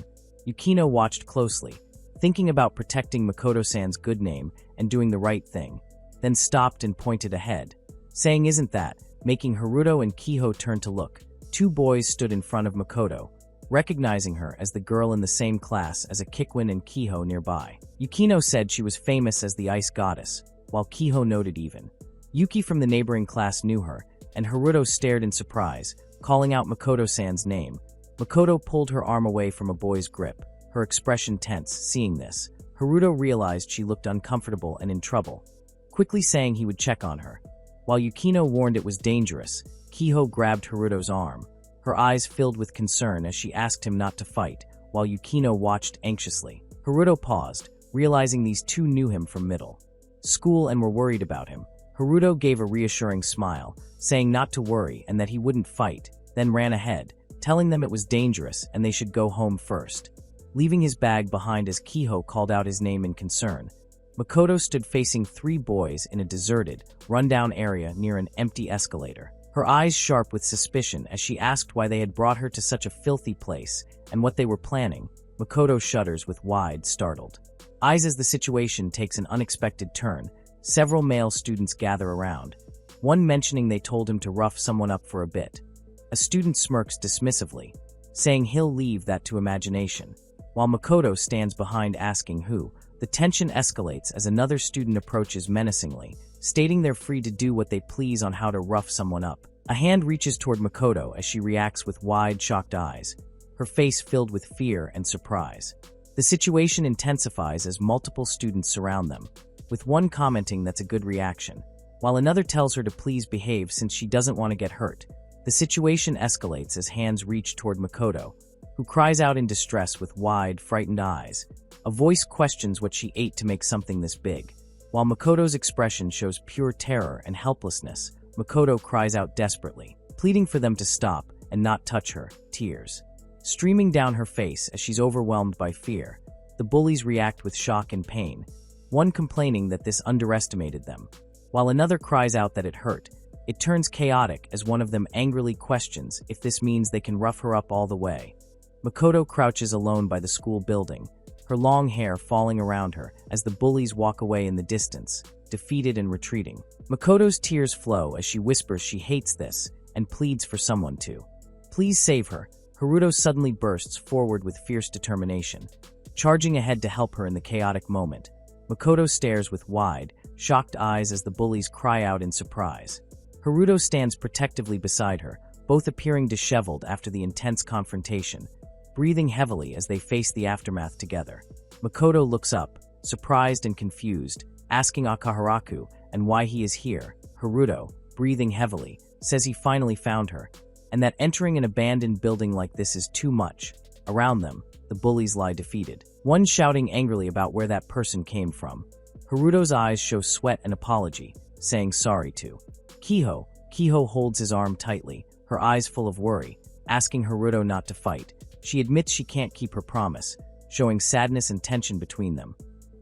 Speaker 1: Yukino watched closely, thinking about protecting Makoto-san's good name and doing the right thing, then stopped and pointed ahead, saying isn't that, making Haruto and Kiho turn to look. Two boys stood in front of Makoto, recognizing her as the girl in the same class as Akikwin and Kiho nearby. Yukino said she was famous as the ice goddess, while Kiho noted even Yuki from the neighboring class knew her, and Haruto stared in surprise, calling out Makoto-san's name. Makoto pulled her arm away from a boy's grip, her expression tense. Seeing this, Haruto realized she looked uncomfortable and in trouble, quickly saying he would check on her. While Yukino warned it was dangerous, Kiho grabbed Haruto's arm, her eyes filled with concern as she asked him not to fight, while Yukino watched anxiously. Haruto paused, realizing these two knew him from middle school and were worried about him. Haruto gave a reassuring smile, saying not to worry and that he wouldn't fight, then ran ahead, telling them it was dangerous and they should go home first, leaving his bag behind as Kiho called out his name in concern. Makoto stood facing three boys in a deserted, rundown area near an empty escalator, her eyes sharp with suspicion as she asked why they had brought her to such a filthy place and what they were planning. Makoto shudders with wide, startled eyes as the situation takes an unexpected turn. Several male students gather around, one mentioning they told him to rough someone up for a bit. A student smirks dismissively, saying he'll leave that to imagination, while Makoto stands behind asking who. The tension escalates as another student approaches menacingly, stating they're free to do what they please on how to rough someone up. A hand reaches toward Makoto as she reacts with wide, shocked eyes, her face filled with fear and surprise. The situation intensifies as multiple students surround them, with one commenting that's a good reaction, while another tells her to please behave since she doesn't want to get hurt. The situation escalates as hands reach toward Makoto, who cries out in distress with wide, frightened eyes. A voice questions what she ate to make something this big. While Makoto's expression shows pure terror and helplessness, Makoto cries out desperately, pleading for them to stop and not touch her, tears streaming down her face as she's overwhelmed by fear. The bullies react with shock and pain, one complaining that this underestimated them, while another cries out that it hurt. It turns chaotic as one of them angrily questions if this means they can rough her up all the way. Makoto crouches alone by the school building, her long hair falling around her as the bullies walk away in the distance, defeated and retreating. Makoto's tears flow as she whispers she hates this, and pleads for someone to. Please save her. Haruto suddenly bursts forward with fierce determination, charging ahead to help her in the chaotic moment. Makoto stares with wide, shocked eyes as the bullies cry out in surprise. Haruto stands protectively beside her, both appearing disheveled after the intense confrontation, breathing heavily as they face the aftermath together. Makoto looks up, surprised and confused, asking Akaharaku and why he is here. Haruto, breathing heavily, says he finally found her, and that entering an abandoned building like this is too much. Around them, the bullies lie defeated, one shouting angrily about where that person came from. Haruto's eyes show sweat and apology, saying sorry to Kiho. Kiho holds his arm tightly, her eyes full of worry, asking Haruto not to fight. She admits she can't keep her promise, showing sadness and tension between them.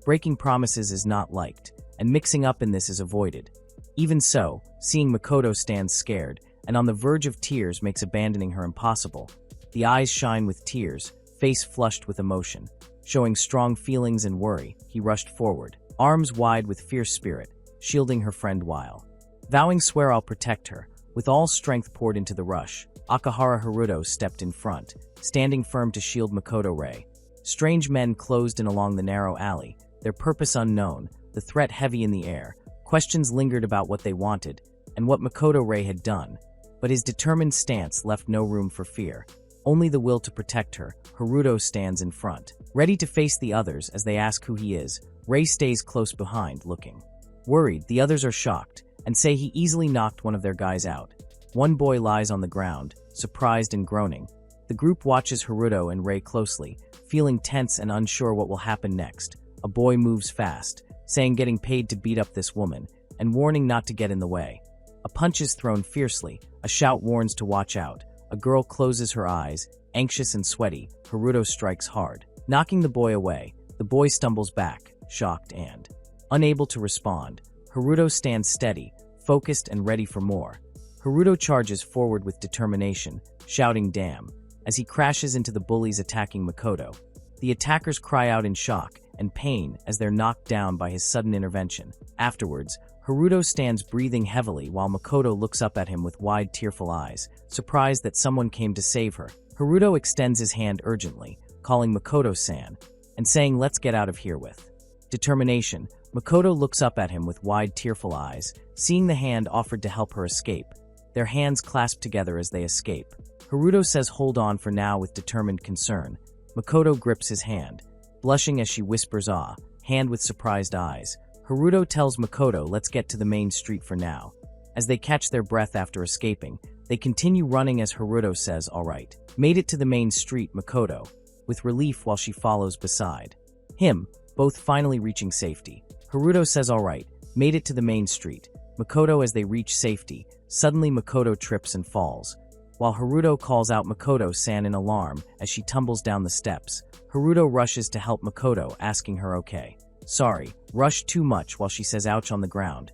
Speaker 1: Breaking promises is not liked, and mixing up in this is avoided. Even so, seeing Makoto stand scared and on the verge of tears makes abandoning her impossible. The eyes shine with tears, face flushed with emotion. Showing strong feelings and worry, he rushed forward, arms wide with fierce spirit, shielding her friend while vowing swear I'll protect her. With all strength poured into the rush, Akahara Haruto stepped in front, standing firm to shield Makoto Ray. Strange men closed in along the narrow alley, their purpose unknown, the threat heavy in the air. Questions lingered about what they wanted and what Makoto Ray had done, but his determined stance left no room for fear. Only the will to protect her. Haruto stands in front, ready to face the others as they ask who he is. Ray stays close behind, looking worried. The others are shocked and say he easily knocked one of their guys out. One boy lies on the ground, surprised and groaning. The group watches Haruto and Ray closely, feeling tense and unsure what will happen next. A boy moves fast, saying getting paid to beat up this woman, and warning not to get in the way. A punch is thrown fiercely, a shout warns to watch out. A girl closes her eyes, anxious and sweaty. Haruto strikes hard, knocking the boy away. The boy stumbles back, shocked and unable to respond. Haruto stands steady, focused and ready for more. Haruto charges forward with determination, shouting damn, as he crashes into the bullies attacking Makoto. The attackers cry out in shock and pain as they're knocked down by his sudden intervention. Afterwards, Haruto stands breathing heavily while Makoto looks up at him with wide, tearful eyes, surprised that someone came to save her. Haruto extends his hand urgently, calling Makoto-san, and saying let's get out of here with determination. Makoto looks up at him with wide, tearful eyes, seeing the hand offered to help her escape. Their hands clasp together as they escape. Haruto says hold on for now with determined concern. Makoto grips his hand, blushing as she whispers ah, hand with surprised eyes. Haruto tells Makoto let's get to the main street for now. As they catch their breath after escaping, they continue running as Haruto says alright. Made it to the main street. Makoto, with relief while she follows beside him, both finally reaching safety. Haruto says alright, made it to the main street. Makoto as they reach safety, suddenly Makoto trips and falls. While Haruto calls out Makoto-san in alarm as she tumbles down the steps, Haruto rushes to help Makoto, asking her okay. Sorry, rushed too much while she says ouch on the ground.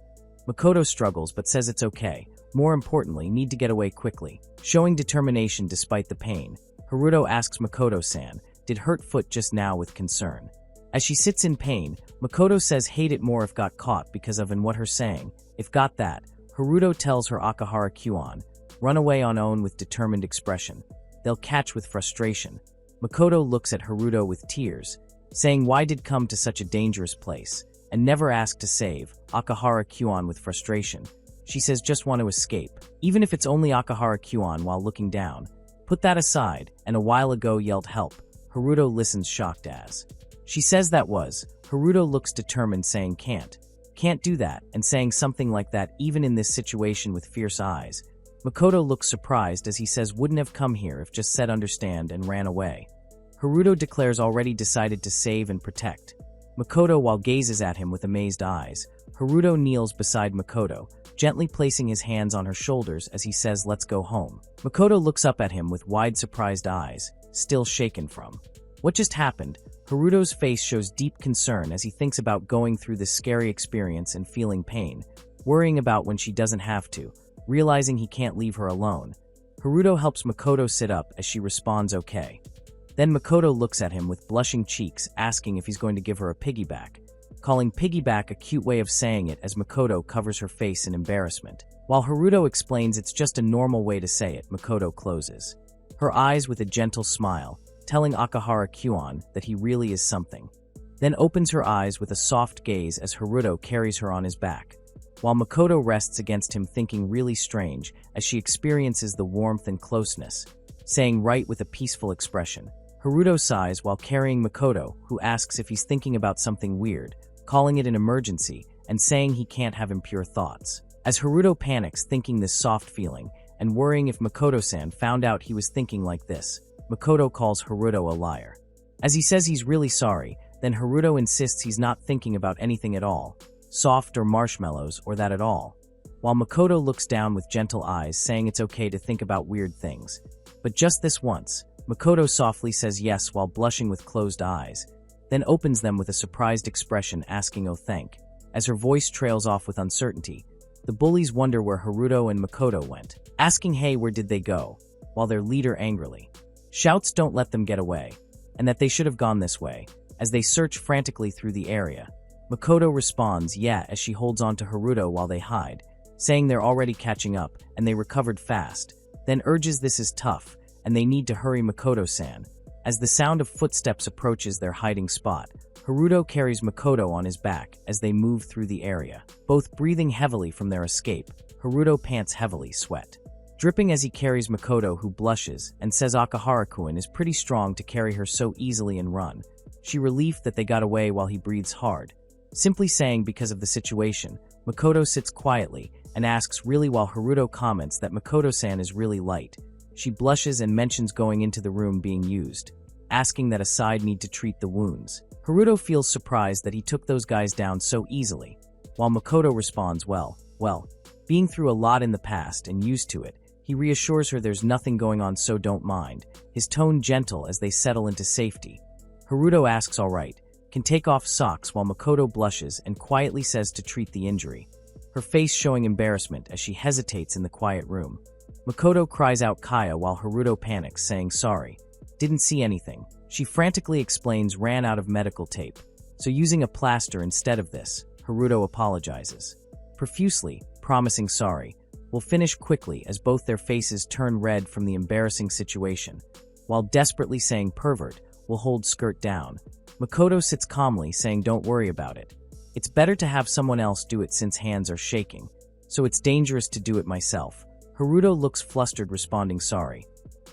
Speaker 1: Makoto struggles but says it's okay. More importantly, need to get away quickly. Showing determination despite the pain, Haruto asks Makoto-san, did hurt foot just now with concern. As she sits in pain, Makoto says hate it more if got caught because of and what her saying, if got that. Haruto tells her Akahara Kuon, run away on own with determined expression. They'll catch with frustration. Makoto looks at Haruto with tears, saying why did come to such a dangerous place, and never ask to save. Akahara Kuon with frustration. She says just want to escape, even if it's only Akahara Kuon while looking down. Put that aside, and a while ago yelled help. Haruto listens shocked as she says that was. Haruto looks determined saying can't do that, and saying something like that even in this situation with fierce eyes. Makoto looks surprised as he says wouldn't have come here if just said understand and ran away. Haruto declares already decided to save and protect Makoto while gazes at him with amazed eyes. Haruto kneels beside Makoto, gently placing his hands on her shoulders as he says let's go home. Makoto looks up at him with wide surprised eyes, still shaken from what just happened. Haruto's face shows deep concern as he thinks about going through this scary experience and feeling pain, worrying about when she doesn't have to, realizing he can't leave her alone. Haruto helps Makoto sit up as she responds okay. Then Makoto looks at him with blushing cheeks, asking if he's going to give her a piggyback, calling piggyback a cute way of saying it as Makoto covers her face in embarrassment. While Haruto explains it's just a normal way to say it, Makoto closes her eyes with a gentle smile, telling Akahara Kuon that he really is something. Then opens her eyes with a soft gaze as Haruto carries her on his back, while Makoto rests against him thinking really strange as she experiences the warmth and closeness, saying right with a peaceful expression. Haruto sighs while carrying Makoto, who asks if he's thinking about something weird, calling it an emergency, and saying he can't have impure thoughts. As Haruto panics thinking this soft feeling, and worrying if Makoto-san found out he was thinking like this, Makoto calls Haruto a liar. As he says he's really sorry, then Haruto insists he's not thinking about anything at all, soft or marshmallows or that at all, while Makoto looks down with gentle eyes saying it's okay to think about weird things. But just this once, Makoto softly says yes while blushing with closed eyes, then opens them with a surprised expression asking "oh thank." As her voice trails off with uncertainty, the bullies wonder where Haruto and Makoto went, asking hey where did they go, while their leader angrily shouts don't let them get away, and that they should have gone this way, as they search frantically through the area. Makoto responds yeah as she holds on to Haruto while they hide, saying they're already catching up and they recovered fast, then urges this is tough and they need to hurry Makoto-san. As the sound of footsteps approaches their hiding spot, Haruto carries Makoto on his back as they move through the area. Both breathing heavily from their escape, Haruto pants heavily, sweat dripping as he carries Makoto, who blushes and says Akahara-kun is pretty strong to carry her so easily and run. She relieved that they got away while he breathes hard. Simply saying because of the situation, Makoto sits quietly and asks really while Haruto comments that Makoto-san is really light. She blushes and mentions going into the room being used, asking that a side need to treat the wounds. Haruto feels surprised that he took those guys down so easily, while Makoto responds well, being through a lot in the past and used to it, he reassures her there's nothing going on so don't mind, his tone gentle as they settle into safety. Haruto asks alright, can take off socks while Makoto blushes and quietly says to treat the injury, her face showing embarrassment as she hesitates in the quiet room. Makoto cries out Kaya while Haruto panics, saying sorry, didn't see anything. She frantically explains ran out of medical tape, so using a plaster instead of this. Haruto apologizes profusely, promising sorry, will finish quickly as both their faces turn red from the embarrassing situation, while desperately saying pervert, will hold skirt down. Makoto sits calmly saying don't worry about it. It's better to have someone else do it since hands are shaking, so it's dangerous to do it myself. Haruto looks flustered responding sorry.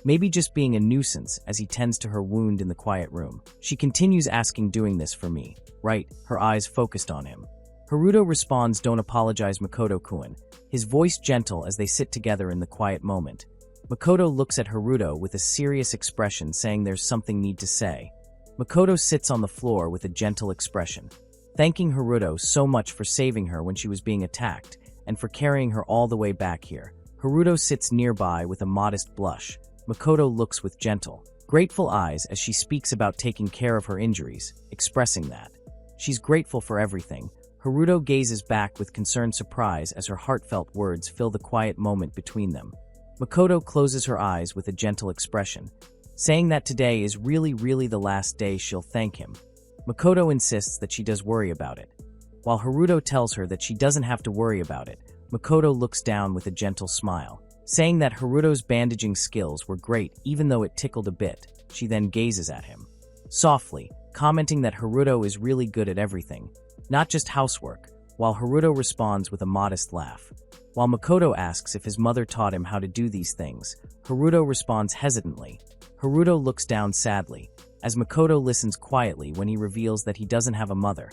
Speaker 1: Maybe just being a nuisance as he tends to her wound in the quiet room. She continues asking doing this for me, right, her eyes focused on him. Haruto responds don't apologize Makoto-kun, his voice gentle as they sit together in the quiet moment. Makoto looks at Haruto with a serious expression saying there's something need to say. Makoto sits on the floor with a gentle expression, thanking Haruto so much for saving her when she was being attacked and for carrying her all the way back here. Haruto sits nearby with a modest blush. Makoto looks with gentle, grateful eyes as she speaks about taking care of her injuries, expressing that she's grateful for everything. Haruto gazes back with concerned surprise as her heartfelt words fill the quiet moment between them. Makoto closes her eyes with a gentle expression, saying that today is really the last day she'll thank him. Makoto insists that she does worry about it. While Haruto tells her that she doesn't have to worry about it, Makoto looks down with a gentle smile, saying that Haruto's bandaging skills were great even though it tickled a bit. She then gazes at him softly, commenting that Haruto is really good at everything, not just housework, while Haruto responds with a modest laugh. While Makoto asks if his mother taught him how to do these things, Haruto responds hesitantly. Haruto looks down sadly, as Makoto listens quietly when he reveals that he doesn't have a mother.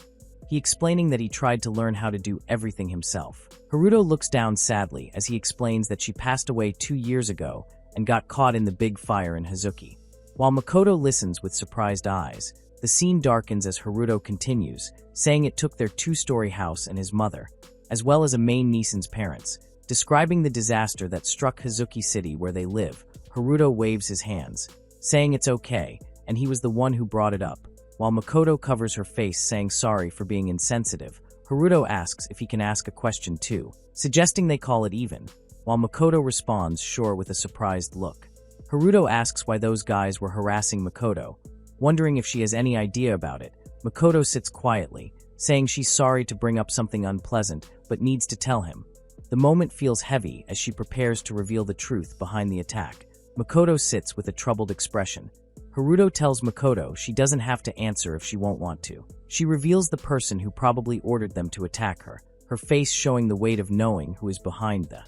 Speaker 1: He explaining that he tried to learn how to do everything himself. Haruto looks down sadly as he explains that she passed away 2 years ago and got caught in the big fire in Hazuki. While Makoto listens with surprised eyes, the scene darkens as Haruto continues, saying it took their 2-story house and his mother, as well as a main Nissan's parents, describing the disaster that struck Hazuki City where they live. Haruto waves his hands, saying it's okay, and he was the one who brought it up. While Makoto covers her face saying sorry for being insensitive, Haruto asks if he can ask a question too, suggesting they call it even, while Makoto responds sure with a surprised look. Haruto asks why those guys were harassing Makoto, wondering if she has any idea about it. Makoto sits quietly, saying she's sorry to bring up something unpleasant, but needs to tell him. The moment feels heavy as she prepares to reveal the truth behind the attack. Makoto sits with a troubled expression. Haruto tells Makoto she doesn't have to answer if she won't want to. She reveals the person who probably ordered them to attack her, her face showing the weight of knowing who is behind the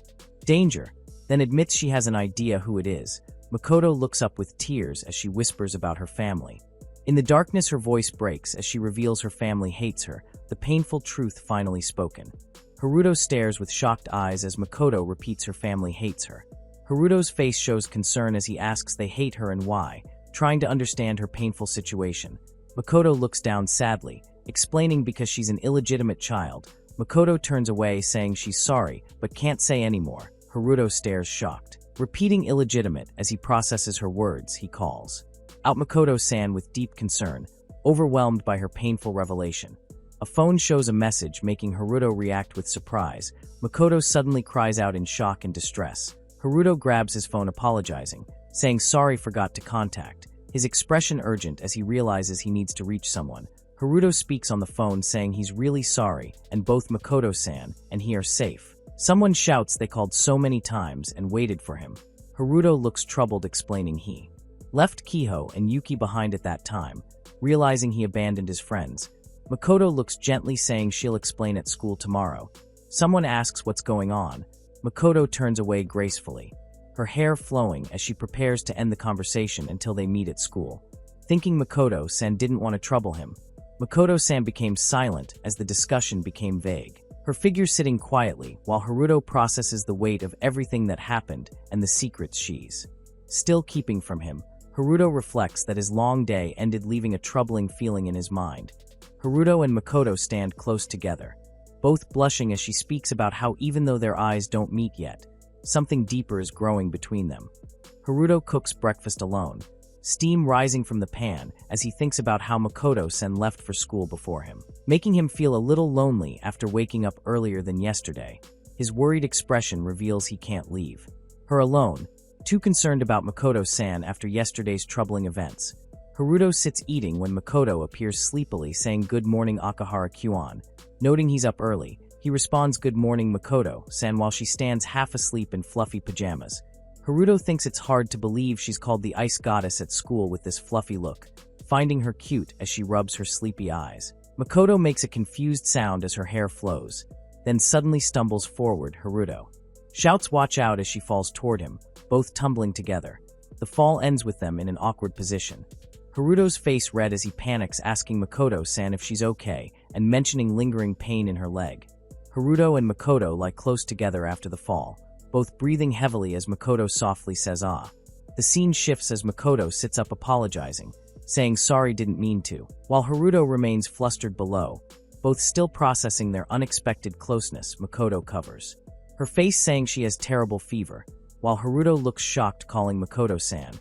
Speaker 1: danger, then admits she has an idea who it is. Makoto looks up with tears as she whispers about her family. In the darkness, her voice breaks as she reveals her family hates her, the painful truth finally spoken. Haruto stares with shocked eyes as Makoto repeats her family hates her. Haruto's face shows concern as he asks they hate her and why, trying to understand her painful situation. Makoto looks down sadly, explaining because she's an illegitimate child. Makoto turns away saying she's sorry, but can't say anymore. Haruto stares shocked. Repeating illegitimate as he processes her words, he calls out Makoto-san with deep concern, overwhelmed by her painful revelation. A phone shows a message, making Haruto react with surprise. Makoto suddenly cries out in shock and distress. Haruto grabs his phone apologizing, saying sorry, forgot to contact. His expression urgent as he realizes he needs to reach someone. Haruto speaks on the phone saying he's really sorry and both Makoto-san and he are safe. Someone shouts they called so many times and waited for him. Haruto looks troubled, explaining he left Kiho and Yuki behind at that time, realizing he abandoned his friends. Makoto looks gently, saying she'll explain at school tomorrow. Someone asks what's going on. Makoto turns away gracefully, her hair flowing as she prepares to end the conversation until they meet at school. Thinking Makoto-san didn't want to trouble him, Makoto-san became silent as the discussion became vague. Her figure sitting quietly while Haruto processes the weight of everything that happened and the secrets she's still keeping from him. Haruto reflects that his long day ended, leaving a troubling feeling in his mind. Haruto and Makoto stand close together, both blushing as she speaks about how even though their eyes don't meet yet, something deeper is growing between them. Haruto cooks breakfast alone, steam rising from the pan as he thinks about how Makoto-san left for school before him, making him feel a little lonely after waking up earlier than yesterday. His worried expression reveals he can't leave her alone, too concerned about Makoto-san after yesterday's troubling events. Haruto sits eating when Makoto appears sleepily, saying good morning Akahara-kwan. Noting he's up early, he responds good morning Makoto-san while she stands half asleep in fluffy pajamas. Haruto thinks it's hard to believe she's called the ice goddess at school with this fluffy look, finding her cute as she rubs her sleepy eyes. Makoto makes a confused sound as her hair flows, then suddenly stumbles forward. Haruto shouts watch out as she falls toward him, both tumbling together. The fall ends with them in an awkward position. Haruto's face red as he panics, asking Makoto-san if she's okay and mentioning lingering pain in her leg. Haruto and Makoto lie close together after the fall, both breathing heavily as Makoto softly says ah. The scene shifts as Makoto sits up apologizing, saying sorry, didn't mean to, while Haruto remains flustered below, both still processing their unexpected closeness. Makoto covers her face, saying she has terrible fever, while Haruto looks shocked, calling Makoto-san.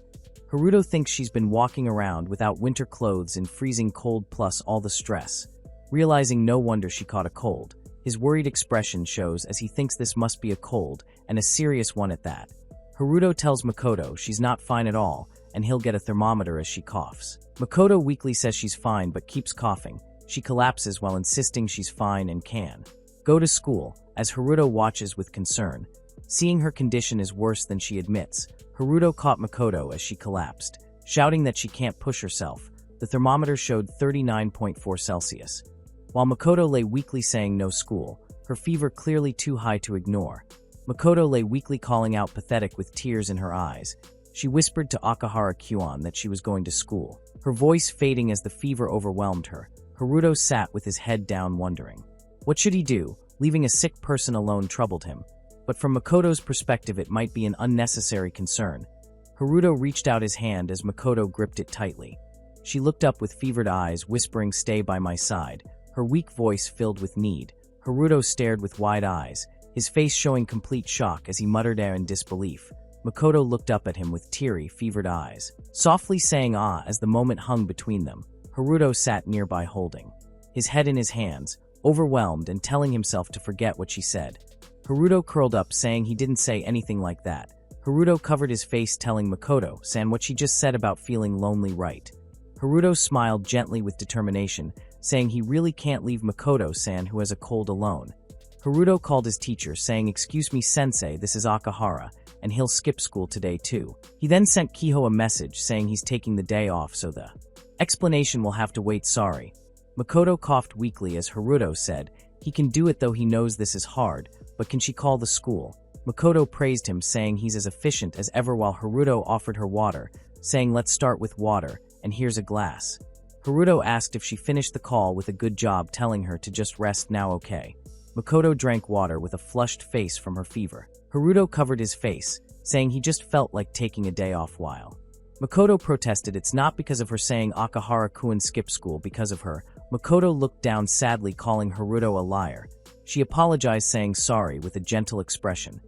Speaker 1: Haruto thinks she's been walking around without winter clothes in freezing cold plus all the stress, realizing no wonder she caught a cold. His worried expression shows as he thinks this must be a cold, and a serious one at that. Haruto tells Makoto she's not fine at all, and he'll get a thermometer as she coughs. Makoto weakly says she's fine but keeps coughing. She collapses while insisting she's fine and can go to school, as Haruto watches with concern. Seeing her condition is worse than she admits, Haruto caught Makoto as she collapsed, shouting that she can't push herself. The thermometer showed 39.4 Celsius. While Makoto lay weakly saying no school, her fever clearly too high to ignore. Makoto lay weakly, calling out pathetic with tears in her eyes. She whispered to Akahara-kwan that she was going to school, her voice fading as the fever overwhelmed her. Haruto sat with his head down, wondering what should he do. Leaving a sick person alone troubled him, but from Makoto's perspective it might be an unnecessary concern. Haruto reached out his hand as Makoto gripped it tightly. She looked up with fevered eyes, whispering, "Stay by my side," her weak voice filled with need. Haruto stared with wide eyes, his face showing complete shock as he muttered in disbelief. Makoto looked up at him with teary, fevered eyes, softly saying ah as the moment hung between them. Haruto sat nearby, holding his head in his hands, overwhelmed and telling himself to forget what she said. Haruto curled up, saying he didn't say anything like that. Haruto covered his face, telling Makoto-san what she just said about feeling lonely, right? Haruto smiled gently with determination, saying he really can't leave Makoto-san who has a cold alone. Haruto called his teacher, saying, "Excuse me, sensei, this is Akahara, and he'll skip school today too." He then sent Kiho a message saying he's taking the day off, so the explanation will have to wait, sorry. Makoto coughed weakly as Haruto said, he can do it though he knows this is hard, but can she call the school? Makoto praised him, saying he's as efficient as ever, while Haruto offered her water, saying let's start with water, and here's a glass. Haruto asked if she finished the call with a good job, telling her to just rest now, okay. Makoto drank water with a flushed face from her fever. Haruto covered his face, saying he just felt like taking a day off while. Makoto protested it's not because of her, saying Akahara-kun skipped school because of her. Makoto looked down sadly, calling Haruto a liar. She apologized, saying sorry with a gentle expression.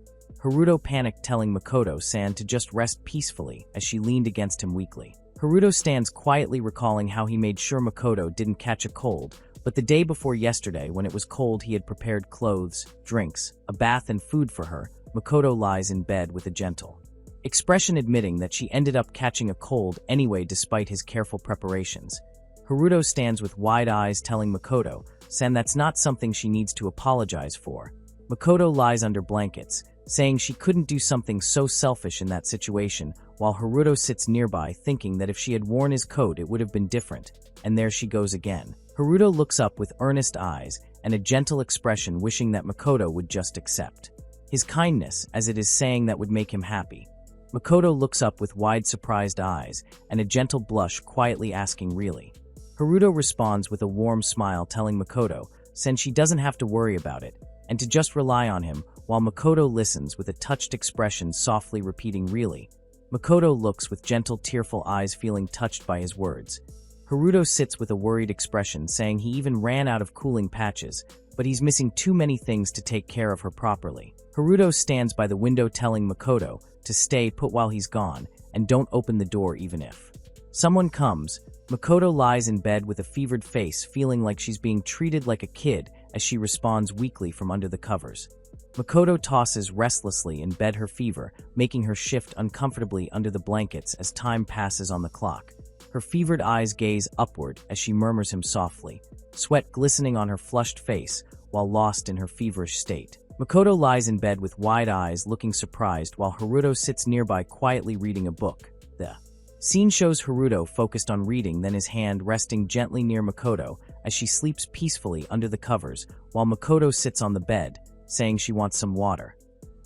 Speaker 1: Haruto panicked, telling Makoto-san to just rest peacefully as she leaned against him weakly. Haruto stands quietly, recalling how he made sure Makoto didn't catch a cold, but the day before yesterday when it was cold he had prepared clothes, drinks, a bath and food for her. Makoto lies in bed with a gentle expression, admitting that she ended up catching a cold anyway despite his careful preparations. Haruto stands with wide eyes, telling Makoto-san that's not something she needs to apologize for. Makoto lies under blankets, saying she couldn't do something so selfish in that situation, while Haruto sits nearby thinking that if she had worn his coat it would have been different, and there she goes again. Haruto looks up with earnest eyes and a gentle expression, wishing that Makoto would just accept his kindness, as it is saying that would make him happy. Makoto looks up with wide surprised eyes and a gentle blush, quietly asking, really? Haruto responds with a warm smile, telling Makoto-san she doesn't have to worry about it, and to just rely on him, while Makoto listens with a touched expression, softly repeating, really? Makoto looks with gentle, tearful eyes, feeling touched by his words. Haruto sits with a worried expression, saying he even ran out of cooling patches, but he's missing too many things to take care of her properly. Haruto stands by the window, telling Makoto to stay put while he's gone, and don't open the door even if someone comes. Makoto lies in bed with a fevered face, feeling like she's being treated like a kid as she responds weakly from under the covers. Makoto tosses restlessly in bed, her fever making her shift uncomfortably under the blankets as time passes on the clock. Her fevered eyes gaze upward as she murmurs him softly, sweat glistening on her flushed face while lost in her feverish state. Makoto lies in bed with wide eyes, looking surprised, while Haruto sits nearby quietly reading a book. The scene shows Haruto focused on reading, then his hand resting gently near Makoto as she sleeps peacefully under the covers, while Makoto sits on the bed, saying she wants some water.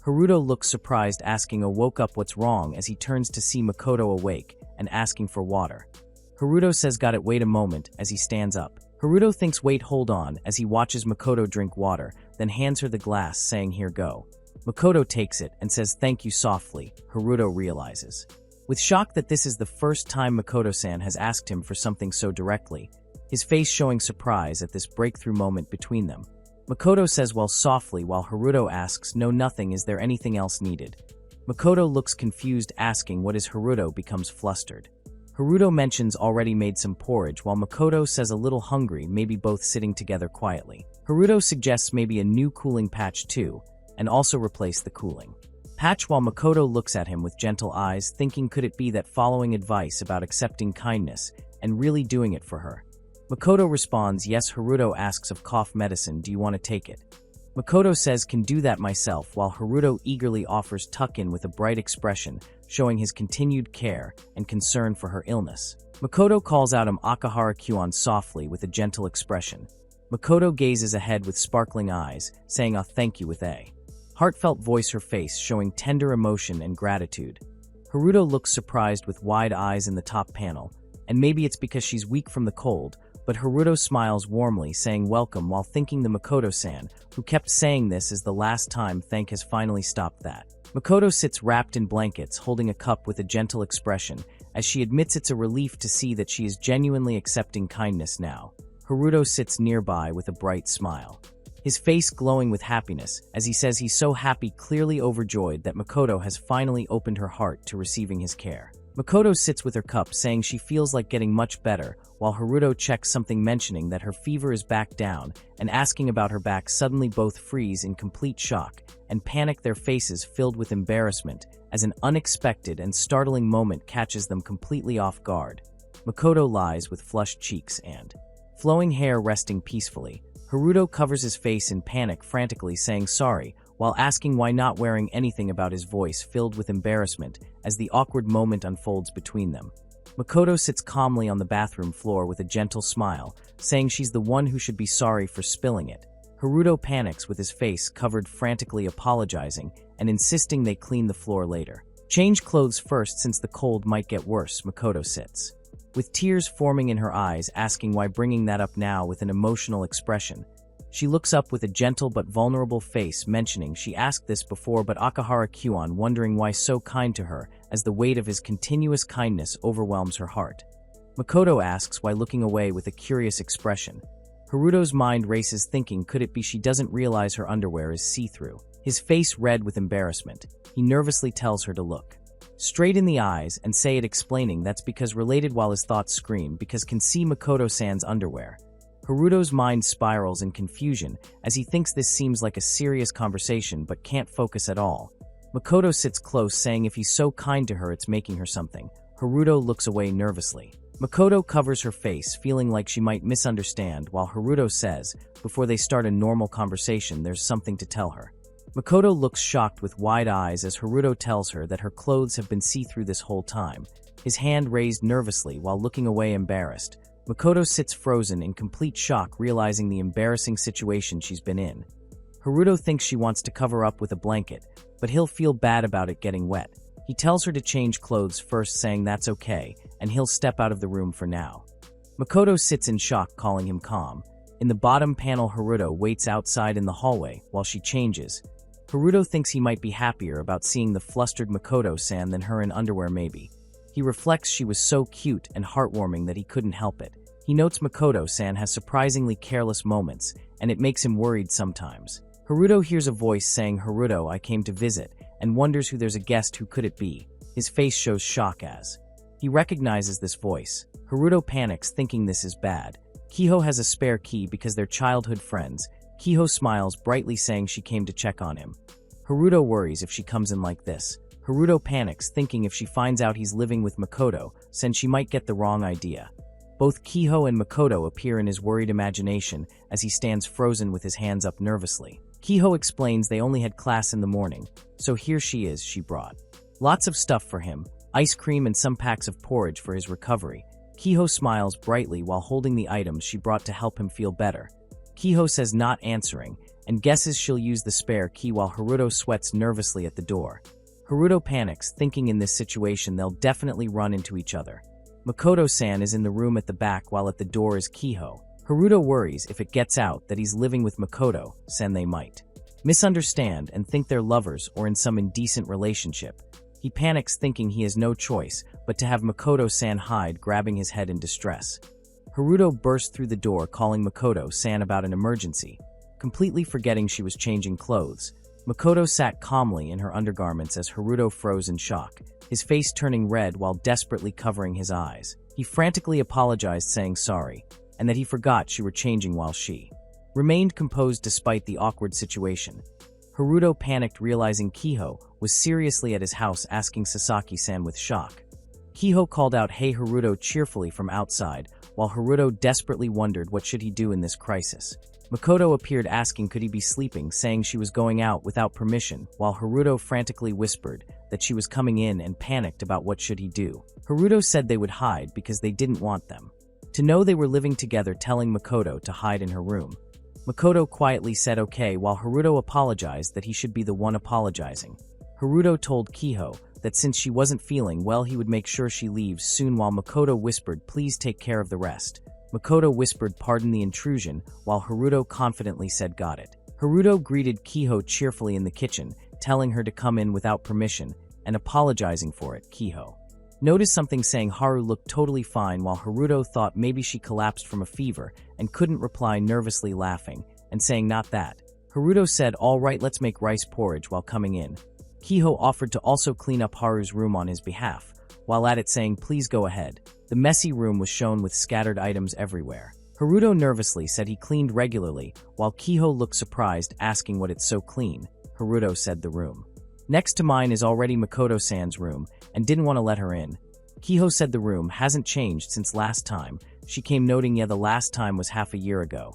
Speaker 1: Haruto looks surprised, asking, "Oh, woke up, what's wrong?" as he turns to see Makoto awake and asking for water. Haruto says, "Got it, wait a moment," as he stands up. Haruto thinks, "Wait, hold on," as he watches Makoto drink water, then hands her the glass, saying, "Here, go." Makoto takes it and says thank you softly. Haruto realizes with shock that this is the first time Makoto-san has asked him for something so directly, his face showing surprise at this breakthrough moment between them. Makoto says well softly, while Haruto asks, "No, nothing, is there anything else needed?" Makoto looks confused, asking what is. Haruto becomes flustered. Haruto mentions already made some porridge, while Makoto says a little hungry, maybe both sitting together quietly. Haruto suggests maybe a new cooling patch too, and also replace the cooling patch, while Makoto looks at him with gentle eyes, thinking could it be that following advice about accepting kindness and really doing it for her. Makoto responds yes. Haruto asks of cough medicine, "Do you want to take it?" Makoto says can do that myself, while Haruto eagerly offers tuck-in with a bright expression, showing his continued care and concern for her illness. Makoto calls out him Akahara-kun softly with a gentle expression. Makoto gazes ahead with sparkling eyes, saying thank you with a heartfelt voice, her face showing tender emotion and gratitude. Haruto looks surprised with wide eyes in the top panel, and maybe it's because she's weak from the cold, but Haruto smiles warmly, saying welcome, while thinking the Makoto-san, who kept saying this is the last time, thank has finally stopped that. Makoto sits wrapped in blankets, holding a cup with a gentle expression, as she admits it's a relief to see that she is genuinely accepting kindness now. Haruto sits nearby with a bright smile, his face glowing with happiness, as he says he's so happy, clearly overjoyed that Makoto has finally opened her heart to receiving his care. Makoto sits with her cup, saying she feels like getting much better, while Haruto checks something, mentioning that her fever is back down, and asking about her back. Suddenly both freeze in complete shock and panic, their faces filled with embarrassment, as an unexpected and startling moment catches them completely off guard. Makoto lies with flushed cheeks and flowing hair resting peacefully, Haruto covers his face in panic, frantically saying sorry, while asking why not wearing anything, about his voice filled with embarrassment as the awkward moment unfolds between them. Makoto sits calmly on the bathroom floor with a gentle smile, saying she's the one who should be sorry for spilling it. Haruto panics with his face covered, frantically apologizing and insisting they clean the floor later. Change clothes first since the cold might get worse, Makoto sits, with tears forming in her eyes, asking why bringing that up now with an emotional expression. She looks up with a gentle but vulnerable face, mentioning she asked this before, but Akahara-kun wondering why so kind to her as the weight of his continuous kindness overwhelms her heart. Makoto asks why, looking away with a curious expression. Haruto's mind races, thinking could it be she doesn't realize her underwear is see-through. His face red with embarrassment, he nervously tells her to look straight in the eyes and say it, explaining that's because related, while his thoughts scream because can see Makoto-san's underwear. Haruto's mind spirals in confusion as he thinks this seems like a serious conversation but can't focus at all. Makoto sits close, saying if he's so kind to her it's making her something. Haruto looks away nervously. Makoto covers her face, feeling like she might misunderstand, while Haruto says, before they start a normal conversation, there's something to tell her. Makoto looks shocked with wide eyes as Haruto tells her that her clothes have been see-through this whole time, his hand raised nervously while looking away embarrassed. Makoto sits frozen in complete shock, realizing the embarrassing situation she's been in. Haruto thinks she wants to cover up with a blanket, but he'll feel bad about it getting wet. He tells her to change clothes first, saying that's okay, and he'll step out of the room for now. Makoto sits in shock, calling him calm. In the bottom panel, Haruto waits outside in the hallway while she changes. Haruto thinks he might be happier about seeing the flustered Makoto-san than her in underwear maybe. He reflects she was so cute and heartwarming that he couldn't help it. He notes Makoto-san has surprisingly careless moments, and it makes him worried sometimes. Haruto hears a voice saying, "Haruto, I came to visit," and wonders who there's a guest. Who could it be? His face shows shock as he recognizes this voice. Haruto panics, thinking this is bad. Kiho has a spare key because they're childhood friends. Kiho smiles brightly, saying she came to check on him. Haruto worries if she comes in like this. Haruto panics, thinking if she finds out he's living with Makoto, since she might get the wrong idea. Both Kiho and Makoto appear in his worried imagination as he stands frozen with his hands up nervously. Kiho explains they only had class in the morning, so here she is. She brought lots of stuff for him, ice cream and some packs of porridge for his recovery. Kiho smiles brightly while holding the items she brought to help him feel better. Kiho says not answering, and guesses she'll use the spare key, while Haruto sweats nervously at the door. Haruto panics, thinking in this situation they'll definitely run into each other. Makoto-san is in the room at the back, while at the door is Kiho. Haruto worries if it gets out that he's living with Makoto-san they might misunderstand and think they're lovers or in some indecent relationship. He panics, thinking he has no choice but to have Makoto-san hide, grabbing his head in distress. Haruto burst through the door, calling Makoto-san about an emergency, completely forgetting she was changing clothes. Makoto sat calmly in her undergarments as Haruto froze in shock, his face turning red while desperately covering his eyes. He frantically apologized, saying sorry, and that he forgot she were changing while she remained composed despite the awkward situation. Haruto panicked, realizing Kiho was seriously at his house, asking Sasaki-san with shock. Kiho called out "Hey Haruto" cheerfully from outside, while Haruto desperately wondered what should he do in this crisis. Makoto appeared, asking could he be sleeping, saying she was going out without permission, while Haruto frantically whispered that she was coming in and panicked about what should he do. Haruto said they would hide because they didn't want them to know they were living together, telling Makoto to hide in her room. Makoto quietly said okay, while Haruto apologized that he should be the one apologizing. Haruto told Kiho that since she wasn't feeling well he would make sure she leaves soon, while Makoto whispered please take care of the rest. Makoto whispered pardon the intrusion, while Haruto confidently said got it. Haruto greeted Kiho cheerfully in the kitchen, telling her to come in without permission and apologizing for it. Kiho noticed something, saying Haru looked totally fine, while Haruto thought maybe she collapsed from a fever and couldn't reply, nervously laughing and saying not that. Haruto said all right, let's make rice porridge, while coming in. Kiho offered to also clean up Haru's room on his behalf, while at it saying please go ahead. The messy room was shown with scattered items everywhere. Haruto nervously said he cleaned regularly, while Kiho looked surprised, asking what it's so clean. Haruto said the room next to mine is already Makoto-san's room and didn't want to let her in. Kiho said the room hasn't changed since last time she came, noting yeah the last time was half a year ago.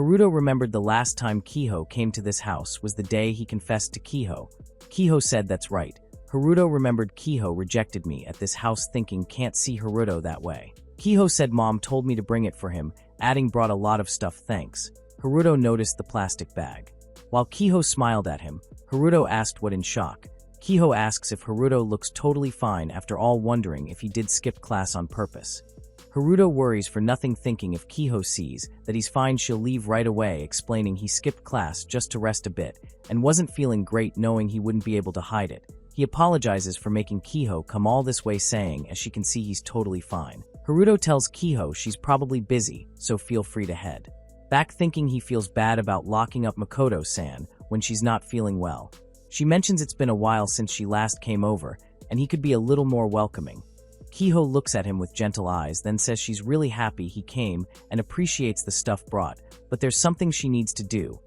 Speaker 1: Haruto remembered the last time Kiho came to this house was the day he confessed to Kiho. Kiho said that's right. Haruto remembered Kiho rejected me at this house thinking can't see Haruto that way. Kiho said mom told me to bring it for him, adding brought a lot of stuff thanks. Haruto noticed the plastic bag. While Kiho smiled at him, Haruto asked what in shock. Kiho asks if Haruto looks totally fine after all wondering if he did skip class on purpose. Haruto worries for nothing thinking if Kiho sees that he's fine she'll leave right away explaining he skipped class just to rest a bit and wasn't feeling great knowing he wouldn't be able to hide it. He apologizes for making Kiho come all this way saying as she can see he's totally fine. Haruto tells Kiho she's probably busy, so feel free to head. Back thinking he feels bad about locking up Makoto-san when she's not feeling well. She mentions it's been a while since she last came over and he could be a little more welcoming. Kiho looks at him with gentle eyes, then says she's really happy he came and appreciates the stuff brought, but there's something she needs to do.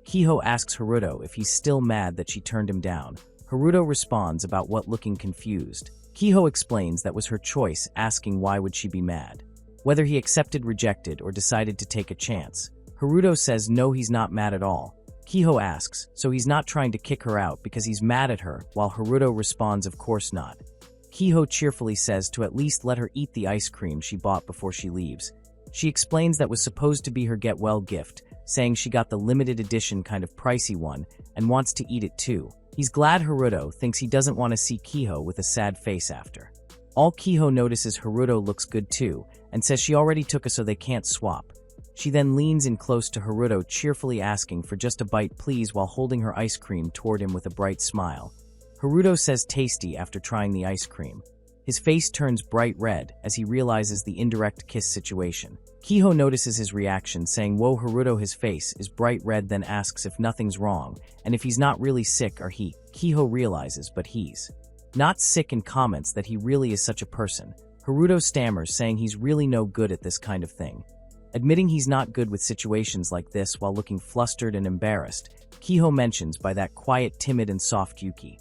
Speaker 1: Kiho asks Haruto if he's still mad that she turned him down. Haruto responds about what looking confused. Kiho explains that was her choice, asking why would she be mad. Whether he accepted, rejected, or decided to take a chance. Haruto says no, he's not mad at all. Kiho asks, so he's not trying to kick her out because he's mad at her, while Haruto responds of course not. Kiho cheerfully says to at least let her eat the ice cream she bought before she leaves. She explains that was supposed to be her get-well gift, saying she got the limited edition kind of pricey one and wants to eat it too. He's glad Haruto thinks he doesn't want to see Kiho with a sad face after. All Kiho notices Haruto looks good too and says she already took a so they can't swap. She then leans in close to Haruto cheerfully asking for just a bite please while holding her ice cream toward him with a bright smile. Haruto says tasty after trying the ice cream. His face turns bright red as he realizes the indirect kiss situation. Kiho notices his reaction, saying whoa Haruto his face is bright red, then asks if nothing's wrong and if he's not really sick or he. Kiho realizes but he's not sick and comments that he really is such a person. Haruto stammers saying he's really no good at this kind of thing. Admitting he's not good with situations like this while looking flustered and embarrassed, Kiho mentions by that quiet, timid and soft Yuki.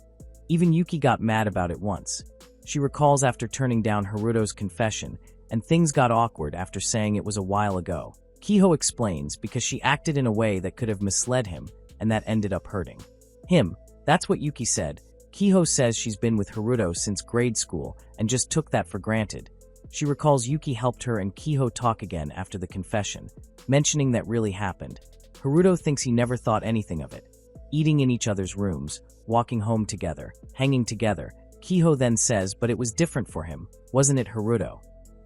Speaker 1: Even Yuki got mad about it once. She recalls after turning down Haruto's confession, and things got awkward after saying it was a while ago. Kiho explains because she acted in a way that could have misled him, and that ended up hurting him. That's what Yuki said. Kiho says she's been with Haruto since grade school and just took that for granted. She recalls Yuki helped her and Kiho talk again after the confession, mentioning that really happened. Haruto thinks he never thought anything of it. Eating in each other's rooms, walking home together, hanging together. Kiho then says but it was different for him, wasn't it Haruto?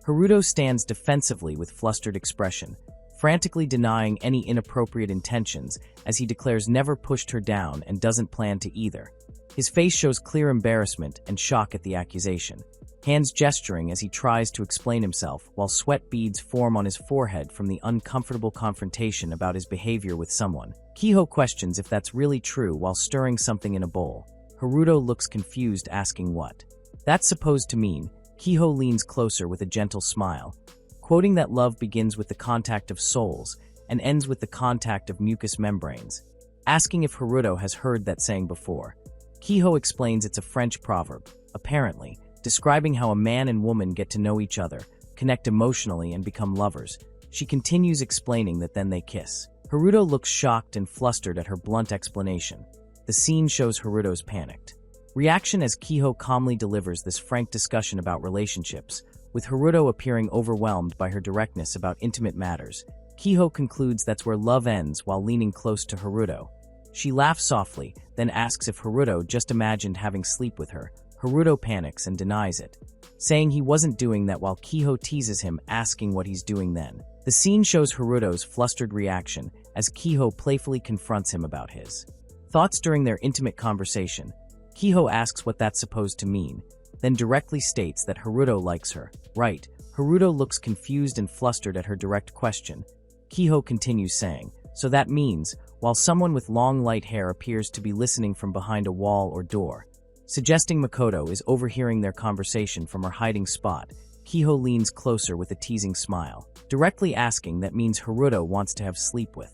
Speaker 1: Haruto stands defensively with flustered expression, frantically denying any inappropriate intentions as he declares never pushed her down and doesn't plan to either. His face shows clear embarrassment and shock at the accusation, hands gesturing as he tries to explain himself while sweat beads form on his forehead from the uncomfortable confrontation about his behavior with someone. Kiho questions if that's really true while stirring something in a bowl. Haruto looks confused, asking what that's supposed to mean. Kiho leans closer with a gentle smile, quoting that love begins with the contact of souls and ends with the contact of mucous membranes, asking if Haruto has heard that saying before. Kiho explains it's a French proverb, apparently, describing how a man and woman get to know each other, connect emotionally, and become lovers. She continues explaining that then they kiss. Haruto looks shocked and flustered at her blunt explanation. The scene shows Haruto's panicked reaction as Kiho calmly delivers this frank discussion about relationships, with Haruto appearing overwhelmed by her directness about intimate matters. Kiho concludes that's where love ends while leaning close to Haruto. She laughs softly, then asks if Haruto just imagined having sleep with her. Haruto panics and denies it, saying he wasn't doing that while Kiho teases him, asking what he's doing then. The scene shows Haruto's flustered reaction as Kiho playfully confronts him about his thoughts during their intimate conversation. Kiho asks what that's supposed to mean, then directly states that Haruto likes her. Right. Haruto looks confused and flustered at her direct question. Kiho continues saying, so that means, while someone with long light hair appears to be listening from behind a wall or door, suggesting Makoto is overhearing their conversation from her hiding spot. Kiho leans closer with a teasing smile, directly asking that means Haruto wants to have sleep with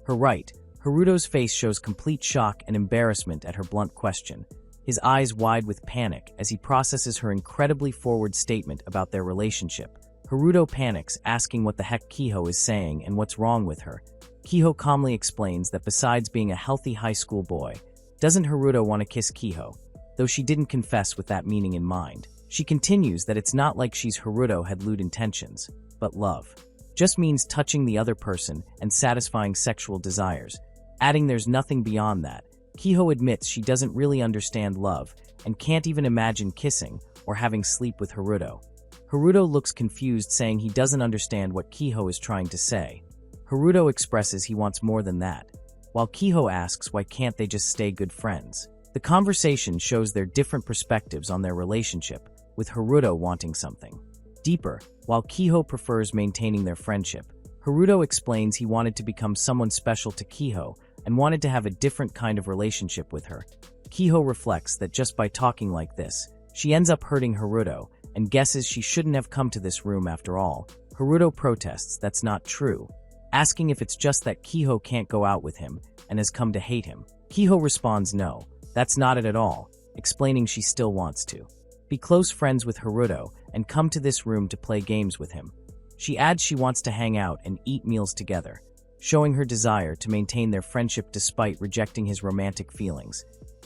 Speaker 1: her. Right. Haruto's face shows complete shock and embarrassment at her blunt question, his eyes wide with panic as he processes her incredibly forward statement about their relationship. Haruto panics, asking what the heck Kiho is saying and what's wrong with her. Kiho calmly explains that besides being a healthy high school boy, doesn't Haruto want to kiss Kiho, though she didn't confess with that meaning in mind. She continues that it's not like she's Haruto had lewd intentions, but love just means touching the other person and satisfying sexual desires, adding there's nothing beyond that. Kiho admits she doesn't really understand love and can't even imagine kissing or having sleep with Haruto. Haruto looks confused, saying he doesn't understand what Kiho is trying to say. Haruto expresses he wants more than that, while Kiho asks why can't they just stay good friends. The conversation shows their different perspectives on their relationship, with Haruto wanting something deeper, while Kiho prefers maintaining their friendship. Haruto explains he wanted to become someone special to Kiho and wanted to have a different kind of relationship with her. Kiho reflects that just by talking like this, she ends up hurting Haruto and guesses she shouldn't have come to this room after all. Haruto protests that's not true, asking if it's just that Kiho can't go out with him and has come to hate him. Kiho responds no, that's not it at all, explaining she still wants to be close friends with Haruto and come to this room to play games with him. She adds she wants to hang out and eat meals together, showing her desire to maintain their friendship despite rejecting his romantic feelings.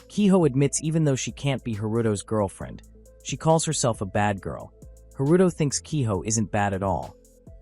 Speaker 1: Kiho admits even though she can't be Haruto's girlfriend, she calls herself a bad girl. Haruto thinks Kiho isn't bad at all.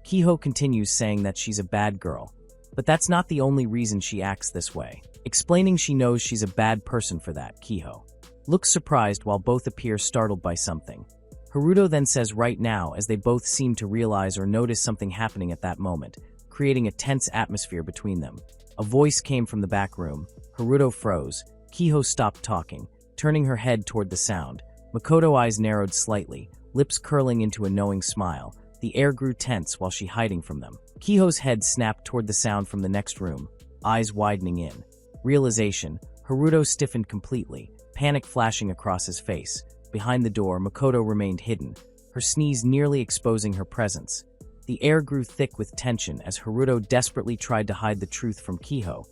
Speaker 1: Kiho continues saying that she's a bad girl, but that's not the only reason she acts this way, explaining she knows she's a bad person for that. Kiho looks surprised while both appear startled by something. Haruto then says right now, as they both seem to realize or notice something happening at that moment, creating a tense atmosphere between them. A voice came from the back room. Haruto froze. Kiho stopped talking, turning her head toward the sound. Makoto eyes narrowed slightly, lips curling into a knowing smile. The air grew tense while she hiding from them. Kiho's head snapped toward the sound from the next room, eyes widening in realization. Haruto stiffened completely, panic flashing across his face. Behind the door, Makoto remained hidden, her sneeze nearly exposing her presence. The air grew thick with tension as Haruto desperately tried to hide the truth from Kiho.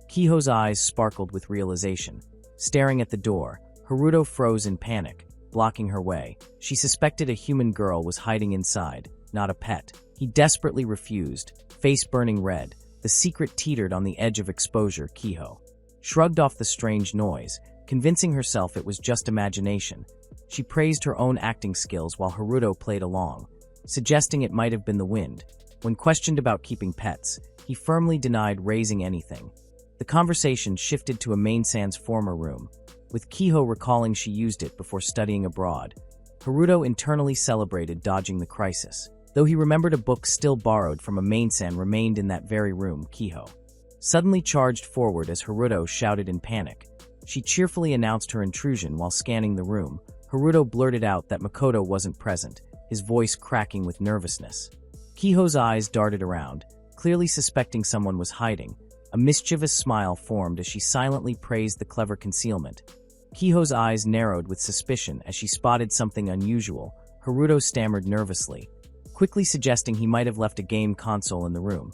Speaker 1: Kiho's eyes sparkled with realization. Staring at the door, Haruto froze in panic, blocking her way. She suspected a human girl was hiding inside, not a pet. He desperately refused, face burning red. The secret teetered on the edge of exposure. Kiho shrugged off the strange noise, convincing herself it was just imagination. She praised her own acting skills while Haruto played along, suggesting it might have been the wind. When questioned about keeping pets, he firmly denied raising anything. The conversation shifted to a main-sans former room, with Kiho recalling she used it before studying abroad. Haruto internally celebrated dodging the crisis. Though he remembered a book still borrowed from a main-san remained in that very room. Kiho suddenly charged forward as Haruto shouted in panic. She cheerfully announced her intrusion while scanning the room. Haruto blurted out that Makoto wasn't present, his voice cracking with nervousness. Kiho's eyes darted around, clearly suspecting someone was hiding. A mischievous smile formed as she silently praised the clever concealment. Kiho's eyes narrowed with suspicion as she spotted something unusual. Haruto stammered nervously, quickly suggesting he might have left a game console in the room.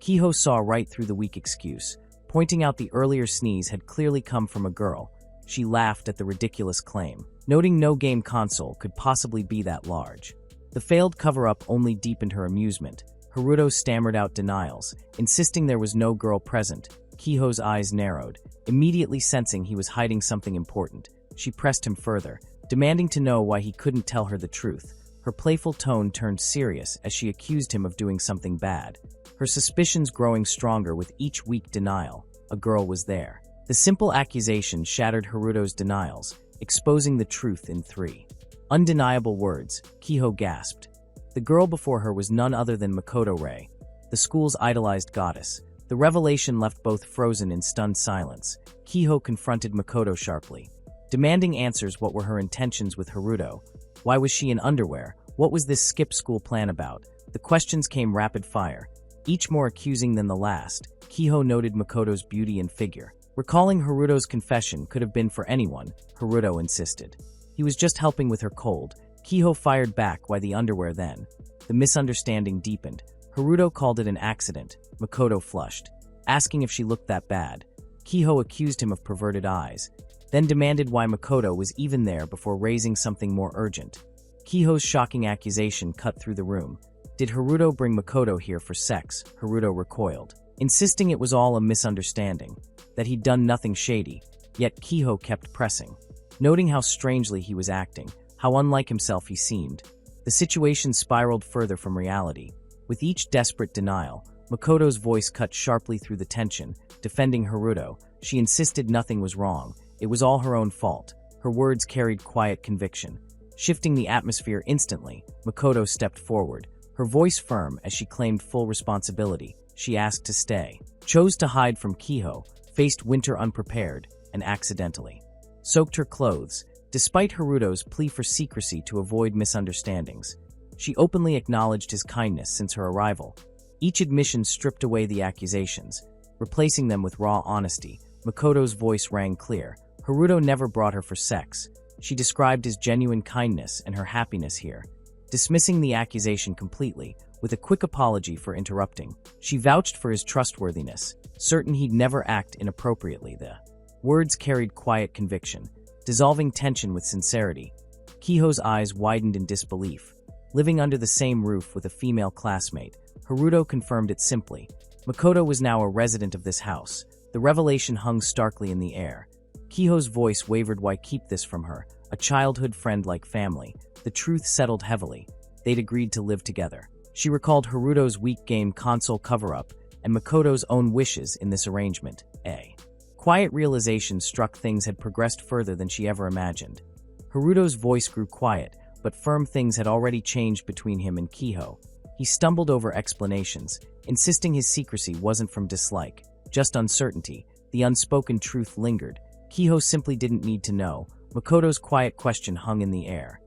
Speaker 1: Kiho saw right through the weak excuse, pointing out the earlier sneeze had clearly come from a girl. She laughed at the ridiculous claim, noting no game console could possibly be that large. The failed cover-up only deepened her amusement. Haruto stammered out denials, insisting there was no girl present. Kiho's eyes narrowed, immediately sensing he was hiding something important. She pressed him further, demanding to know why he couldn't tell her the truth. Her playful tone turned serious as she accused him of doing something bad, her suspicions growing stronger with each weak denial. A girl was there. The simple accusation shattered Haruto's denials, exposing the truth in 3 undeniable words. Kiho gasped. The girl before her was none other than Makoto Rei, the school's idolized goddess. The revelation left both frozen in stunned silence. Kiho confronted Makoto sharply, demanding answers. What were her intentions with Haruto? Why was she in underwear? What was this skip school plan about? The questions came rapid fire, each more accusing than the last. Kiho noted Makoto's beauty and figure. Recalling Haruto's confession could have been for anyone, Haruto insisted. He was just helping with her cold. Kiho fired back, why the underwear then? The misunderstanding deepened. Haruto called it an accident. Makoto flushed, asking if she looked that bad. Kiho accused him of perverted eyes, then demanded why Makoto was even there before raising something more urgent. Kiho's shocking accusation cut through the room. Did Haruto bring Makoto here for sex? Haruto recoiled, insisting it was all a misunderstanding, that he'd done nothing shady, yet Kiho kept pressing. Noting how strangely he was acting, how unlike himself he seemed, the situation spiraled further from reality. With each desperate denial, Makoto's voice cut sharply through the tension, defending Haruto. She insisted nothing was wrong. It was all her own fault. Her words carried quiet conviction. Shifting the atmosphere instantly, Makoto stepped forward, her voice firm as she claimed full responsibility. She asked to stay, chose to hide from Kiho, faced winter unprepared, and accidentally soaked her clothes, despite Haruto's plea for secrecy to avoid misunderstandings. She openly acknowledged his kindness since her arrival. Each admission stripped away the accusations, replacing them with raw honesty. Makoto's voice rang clear. Haruto never brought her for sex. She described his genuine kindness and her happiness here, dismissing the accusation completely. With a quick apology for interrupting, she vouched for his trustworthiness, certain he'd never act inappropriately. The words carried quiet conviction, dissolving tension with sincerity. Kiho's eyes widened in disbelief. Living under the same roof with a female classmate, Haruto confirmed it simply. Makoto was now a resident of this house. The revelation hung starkly in the air. Kiho's voice wavered. Why keep this from her? A childhood friend like family. The truth settled heavily. They'd agreed to live together. She recalled Haruto's weak game console cover-up and Makoto's own wishes in this arrangement. A quiet realization struck. Things had progressed further than she ever imagined. Haruto's voice grew quiet, but firm. Things had already changed between him and Kiho. He stumbled over explanations, insisting his secrecy wasn't from dislike, just uncertainty. The unspoken truth lingered. Kiho simply didn't need to know. Makoto's quiet question hung in the air.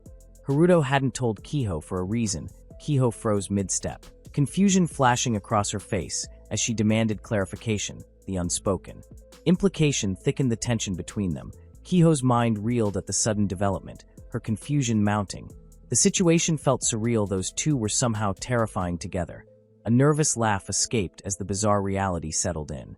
Speaker 1: Haruto hadn't told Kiho for a reason. Kiho froze mid-step, confusion flashing across her face as she demanded clarification. The unspoken implication thickened the tension between them. Kiho's mind reeled at the sudden development, her confusion mounting. The situation felt surreal. Those two were somehow terrifying together. A nervous laugh escaped as the bizarre reality settled in.